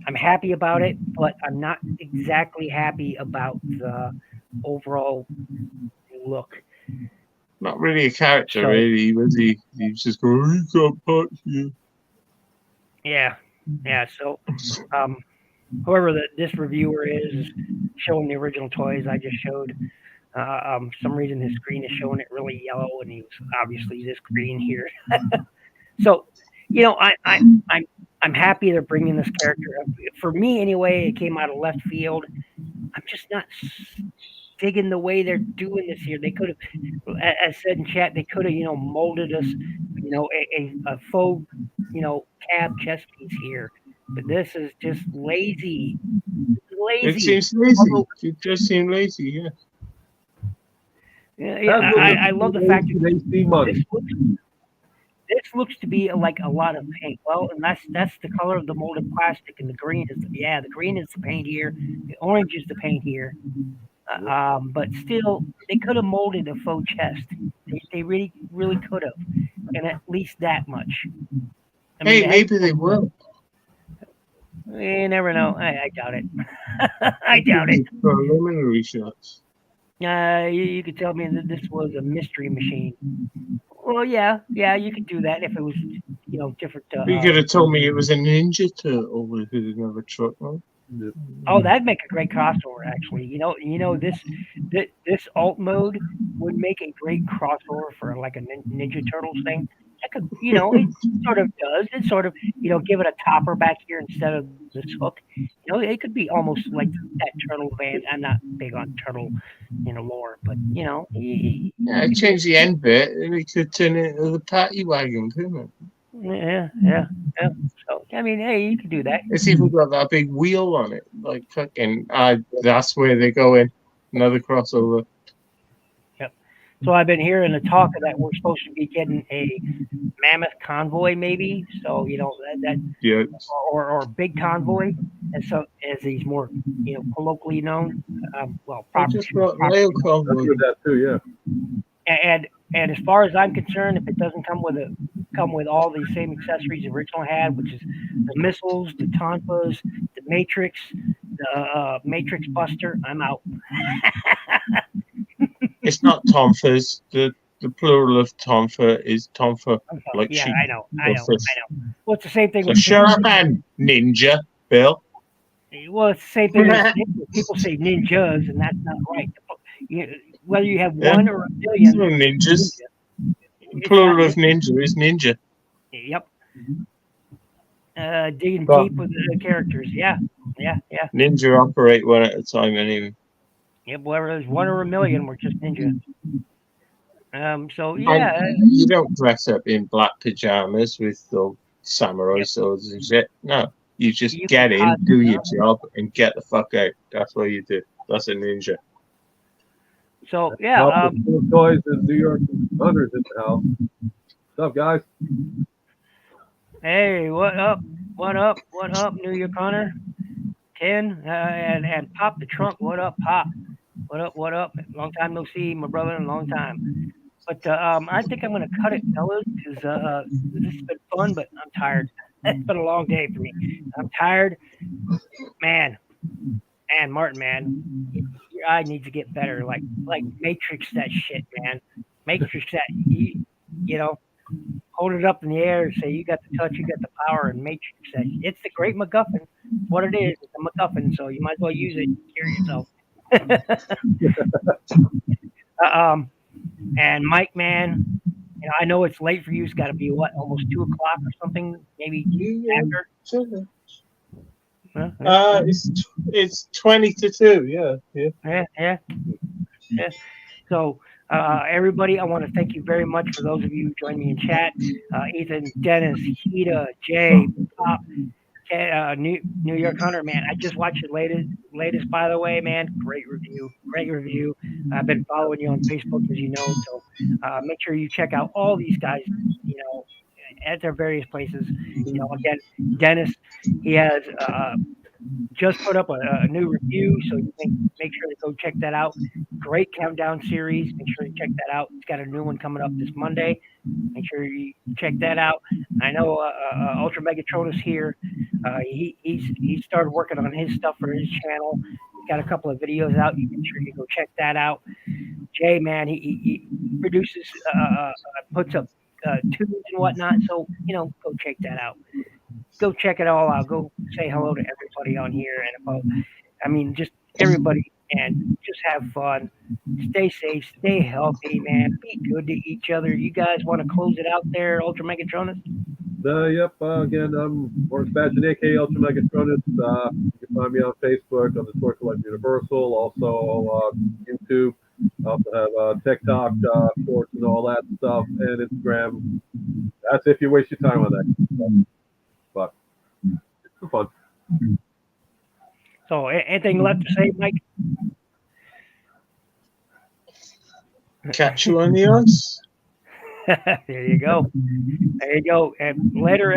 I'm happy about it, but I'm not exactly happy about the overall look. Not really a character, So really, was he? He was just going, "You got parts here." yeah, yeah. So whoever this reviewer is showing the original toys I just showed. Some reason his screen is showing it really yellow, and he was obviously this green here. So, I'm happy they're bringing this character up. For me, anyway, it came out of left field. I'm just not digging the way they're doing this here. They could have, as said in chat, they could have, molded us, a faux, cab chess piece here. But this is just lazy, It lazy. seems lazy. It just seemed lazy, yeah. Yeah, I love the fact that they see money. this looks to be like a lot of paint. Well, and that's the color of the molded plastic, and the green is the green is the paint here, the orange is the paint here. But still, they could have molded a faux chest. They really really could have, and at least that much. I mean, Hey, maybe they will. you never know. I doubt it. I doubt it. Preliminary shots. You could tell me that this was a mystery machine. Well, yeah, you could do that if it was, different. You could have told me it was a Ninja Turtle with another truck, man. Oh, that'd make a great crossover, actually. This alt mode would make a great crossover for like a Ninja Turtles thing. That could, it sort of does. It sort of, give it a topper back here instead of this hook. It could be almost like that turtle van. I'm not big on turtle, lore, but Yeah, change the end bit, and we could turn it into the paddy wagon, couldn't it? yeah. So I mean, hey, you could do that. It's even got that big wheel on it, like fucking. That's where they go in. Another crossover. So I've been hearing the talk that we're supposed to be getting a mammoth convoy, maybe. So that Yeah. or big convoy, as he's more colloquially known. Well, I just brought rail I convoy. heard that too. Yeah. and as far as I'm concerned, if it doesn't come with all the same accessories the original had, which is the missiles, the tonfas, the matrix, the matrix buster, I'm out. It's not tonfas. The plural of tonfa is tonfa, like Yeah, sheep. I know. fish. Well, it's the same thing So with shut up and Ninja Bill. Well, it's the same thing as people say ninjas, and that's not right. Whether you have Yeah. one or a There's million, no ninjas. The it's plural not of ninja is ninja. Yep. Digging Well- deep with the characters. Yeah. Ninja operate one at a time anyway. Yep. Whether there's one or a million, we're just ninja. So And yeah. you don't dress up in black pajamas with the samurai swords and shit. No. You just You get can in, do your job, and get the fuck out. That's what you do. That's a ninja. So yeah. Well, full of toys in New York Hunters in the house. What's up, guys? Hey, what up? What up? What up, New York Hunter? Ken and Pop the Trunk. What up, Pop? What up? What up? Long time no see, my brother. In a long time. But I think I'm gonna cut it, fellas, because this has been fun, but I'm tired. It's been a long day for me. I'm tired, man. And Martin, man, your eye needs to get better. Like Matrix that shit, man. Matrix that hold it up in the air and say you got the touch, you got the power, and Matrix that. It's the great MacGuffin. It's what it is. It's a MacGuffin, so you might as well use it. Cure yourself. And Mike, man, I know it's late for you. It's got to be what, almost 2 o'clock or something, maybe Yeah. after. It's 20 to 2. Yeah, yeah. Yeah. So, everybody, I want to thank you very much for those of you who joined me in chat. Ethan, Dennis, Hita, Jay, Pop, New York Hunter, man. I just watched your latest, by the way, man. Great review. Great review. I've been following you on Facebook, as you know. So, make sure you check out all these guys, at their various places. Again, Dennis, he has just put up a new review, so you make sure to go check that out. Great countdown series. Make sure you check that out. It's got a new one coming up this Monday. Make sure you check that out. I know Ultra Megatronus here. He started working on his stuff for his channel. He's got a couple of videos out. You make sure you go check that out. Jay, man, he produces, puts up tunes and whatnot. So go check that out. Go check it all out. Go say hello to everybody on here, and just everybody, and just have fun. Stay safe, stay healthy, man. Be good to each other. You guys want to close it out there, Ultra Megatronus? Yep. Again, I'm Lawrence Batchin, aka Ultra Megatronus. You can find me on Facebook on the Toy Collector Universal, also YouTube. I also have TikTok, shorts, and all that stuff, and Instagram. That's if you waste your time on that stuff. But it's for fun. So, anything left to say, Mike? Catch you on the ice. There you go. There you go. And later,